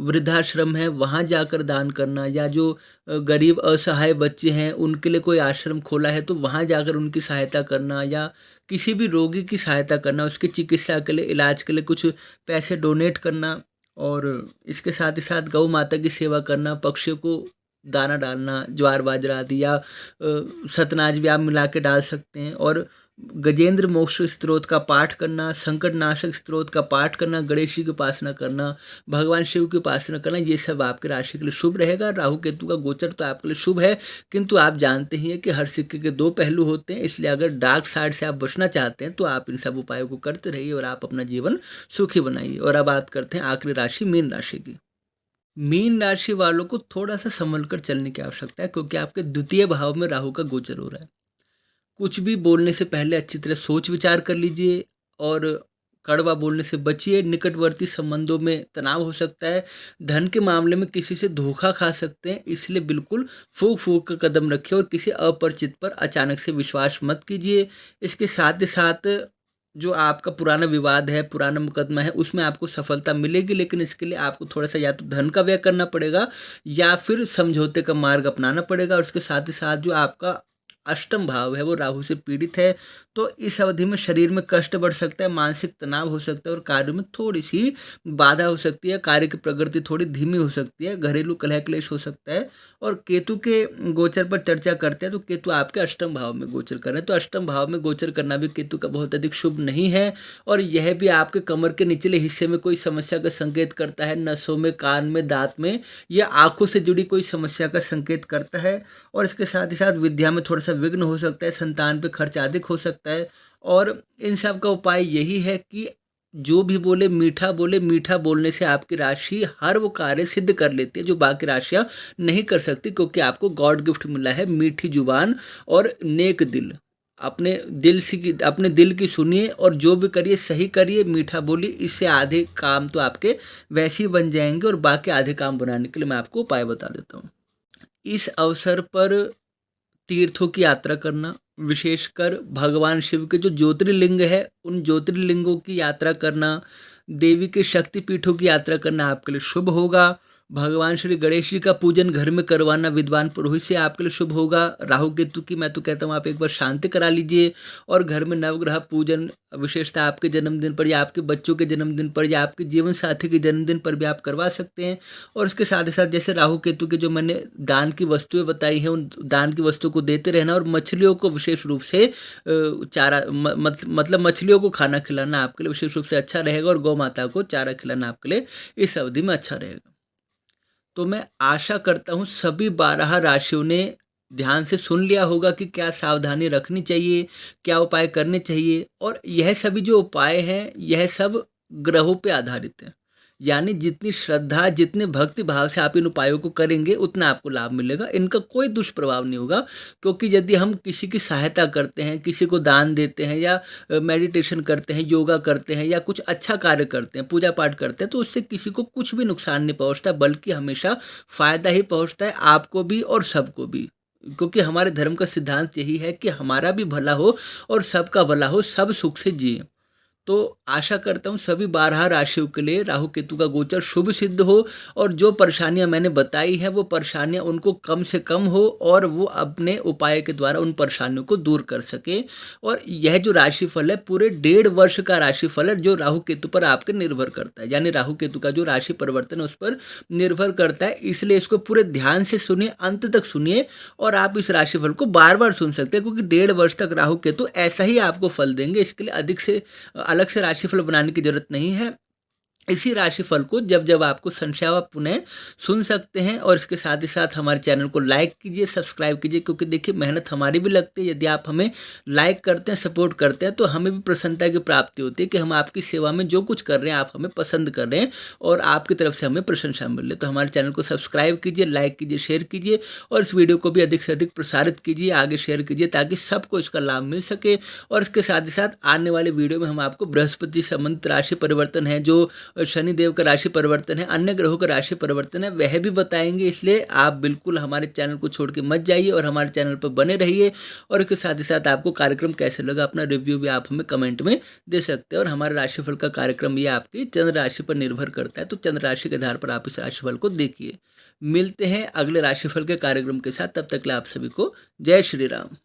वृद्धाश्रम है वहाँ जाकर दान करना, या जो गरीब असहाय बच्चे हैं उनके लिए कोई आश्रम खोला है तो वहाँ जाकर उनकी सहायता करना, या किसी भी रोगी की सहायता करना, उसकी चिकित्सा के लिए, इलाज के लिए कुछ पैसे डोनेट करना। और इसके साथ ही साथ गौ माता की सेवा करना, पक्षियों को दाना डालना, ज्वार बाजरा आदि, या सतनाज भी आप मिला के डाल सकते हैं। और गजेंद्र मोक्ष स्त्रोत का पाठ करना, संकट नाशक स्त्रोत का पाठ करना, गणेश जी की उपासना करना, भगवान शिव की उपासना करना, ये सब आपके राशि के लिए शुभ रहेगा। राहु केतु का गोचर तो आपके लिए शुभ है, किंतु आप जानते ही हैं कि हर सिक्के के दो पहलू होते हैं, इसलिए अगर डार्क साइड से आप बचना चाहते हैं तो आप इन सब उपायों को करते रहिए और आप अपना जीवन सुखी बनाइए। और अब बात करते हैं आखिरी राशि मीन राशि की। मीन राशि वालों को थोड़ा सा संभल कर चलने की आवश्यकता है, क्योंकि आपके द्वितीय भाव में राहु का गोचर हो रहा है। कुछ भी बोलने से पहले अच्छी तरह सोच विचार कर लीजिए और कड़वा बोलने से बचिए। निकटवर्ती संबंधों में तनाव हो सकता है, धन के मामले में किसी से धोखा खा सकते हैं, इसलिए बिल्कुल फूक फूक का कदम रखिए और किसी अपरिचित पर अचानक से विश्वास मत कीजिए। इसके साथ ही साथ जो आपका पुराना विवाद है, पुराना मुकदमा है, उसमें आपको सफलता मिलेगी, लेकिन इसके लिए आपको थोड़ा सा या तो धन का व्यय करना पड़ेगा या फिर समझौते का मार्ग अपनाना पड़ेगा। और उसके साथ ही साथ जो आपका अष्टम भाव है वो राहु से पीड़ित है, तो इस अवधि में शरीर में कष्ट बढ़ सकता है, मानसिक तनाव हो सकता है और कार्य में थोड़ी सी बाधा हो सकती है, कार्य की प्रगति थोड़ी धीमी हो सकती है, घरेलू कलह क्लेश हो सकता है। और केतु के गोचर पर चर्चा करते हैं तो केतु आपके अष्टम भाव में गोचर कर रहे हैं, तो अष्टम भाव में गोचर करना भी केतु का बहुत अधिक शुभ नहीं है। और यह भी आपके कमर के निचले हिस्से में कोई समस्या का संकेत करता है, नसों में, कान में, दांत में या आंखों से जुड़ी कोई समस्या का संकेत करता है। और इसके साथ ही साथ विद्या में थोड़ा सा विघ्न हो सकता है, संतान पे खर्च अधिक हो सकता है। और इन सब का उपाय यही है कि जो भी बोले मीठा बोले। मीठा बोलने से आपकी राशि हर वो कार्य सिद्ध कर लेती है जो बाकी राशियां नहीं कर सकती, क्योंकि आपको गॉड गिफ्ट मिला है मीठी जुबान और नेक दिल। अपने दिल की सुनिए और जो भी करिए सही करिए, मीठा बोलिए, इससे आधे काम तो आपके वैसे ही बन जाएंगे। और बाकी आधे काम बनाने के लिए मैं आपको उपाय बता देता हूँ। इस अवसर पर तीर्थों की यात्रा करना, विशेषकर भगवान शिव के जो ज्योतिर्लिंग है उन ज्योतिर्लिंगों की यात्रा करना, देवी के शक्तिपीठों की यात्रा करना आपके लिए शुभ होगा। भगवान श्री गणेश जी का पूजन घर में करवाना विद्वान पुरोहित से आपके लिए शुभ होगा। राहु केतु की मैं तो कहता हूँ आप एक बार शांति करा लीजिए और घर में नवग्रह पूजन, विशेषतः आपके जन्मदिन पर या आपके बच्चों के जन्मदिन पर या आपके जीवन साथी के जन्मदिन पर भी आप करवा सकते हैं। और उसके साथ ही साथ जैसे राहु केतु के जो मैंने दान की वस्तुएं बताई हैं उन दान की वस्तुओं को देते रहना, और मछलियों को विशेष रूप से चारा मतलब मछलियों को खाना खिलाना आपके लिए विशेष रूप से अच्छा रहेगा, और गौ माता को चारा खिलाना आपके लिए इस अवधि में अच्छा रहेगा। तो मैं आशा करता हूँ सभी 12 राशियों ने ध्यान से सुन लिया होगा कि क्या सावधानी रखनी चाहिए, क्या उपाय करने चाहिए। और यह सभी जो उपाय हैं, यह सब ग्रहों पे आधारित है। यानी जितनी श्रद्धा, जितने भक्ति भाव से आप इन उपायों को करेंगे, उतना आपको लाभ मिलेगा। इनका कोई दुष्प्रभाव नहीं होगा, क्योंकि यदि हम किसी की सहायता करते हैं, किसी को दान देते हैं, या मेडिटेशन करते हैं, योगा करते हैं, या कुछ अच्छा कार्य करते हैं, पूजा पाठ करते हैं, तो उससे किसी को कुछ भी नुकसान नहीं पहुंचता, बल्कि हमेशा फायदा ही पहुंचता है, आपको भी और सबको भी। क्योंकि हमारे धर्म का सिद्धांत यही है कि हमारा भी भला हो और सबका भला हो, सब सुख से जिए। तो आशा करता हूँ सभी 12 राशियों के लिए राहु केतु का गोचर शुभ सिद्ध हो, और जो परेशानियां मैंने बताई हैं वो परेशानियां उनको कम से कम हो, और वो अपने उपाय के द्वारा उन परेशानियों को दूर कर सके। और यह जो राशिफल है पूरे 1.5 वर्ष का राशिफल है, जो राहु केतु पर आपके निर्भर करता है। यानी राहु केतु का जो राशि परिवर्तन है उस पर निर्भर करता है, इसलिए इसको पूरे ध्यान से सुनिए, अंत तक सुनिए। और आप इस राशिफल को बार बार सुन सकते हैं, क्योंकि 1.5 वर्ष तक राहु केतु ऐसा ही आपको फल देंगे। इसके लिए अधिक से अलग से राशिफल बनाने की जरूरत नहीं है। इसी राशिफल को जब जब आपको संशय हो आप पुनः सुन सकते हैं। और इसके साथ ही साथ हमारे चैनल को लाइक कीजिए, सब्सक्राइब कीजिए, क्योंकि देखिए मेहनत हमारी भी लगती है। यदि आप हमें लाइक करते हैं, सपोर्ट करते हैं, तो हमें भी प्रसन्नता की प्राप्ति होती है कि हम आपकी सेवा में जो कुछ कर रहे हैं आप हमें पसंद कर रहे हैं, और आपकी तरफ से हमें प्रशंसा मिल रही है। तो हमारे चैनल को सब्सक्राइब कीजिए, लाइक कीजिए, शेयर कीजिए, और इस वीडियो को भी अधिक से अधिक प्रसारित कीजिए, आगे शेयर कीजिए, ताकि सबको इसका लाभ मिल सके। और इसके साथ ही साथ आने वाले वीडियो में हम आपको बृहस्पति संबंधित राशि परिवर्तन है, जो शनिदेव का राशि परिवर्तन है, अन्य ग्रहों का राशि परिवर्तन है, वह भी बताएंगे। इसलिए आप बिल्कुल हमारे चैनल को छोड़ के मत जाइए और हमारे चैनल पर बने रहिए। और इसके साथ ही साथ आपको कार्यक्रम कैसे लगा, अपना रिव्यू भी आप हमें कमेंट में दे सकते हैं। और हमारे राशिफल का कार्यक्रम ये आपकी चंद्र राशि पर निर्भर करता है, तो चंद्र राशि के आधार पर आप इस राशिफल को देखिए। मिलते हैं अगले राशिफल के कार्यक्रम के साथ, तब तक के लिए आप सभी को जय श्री राम।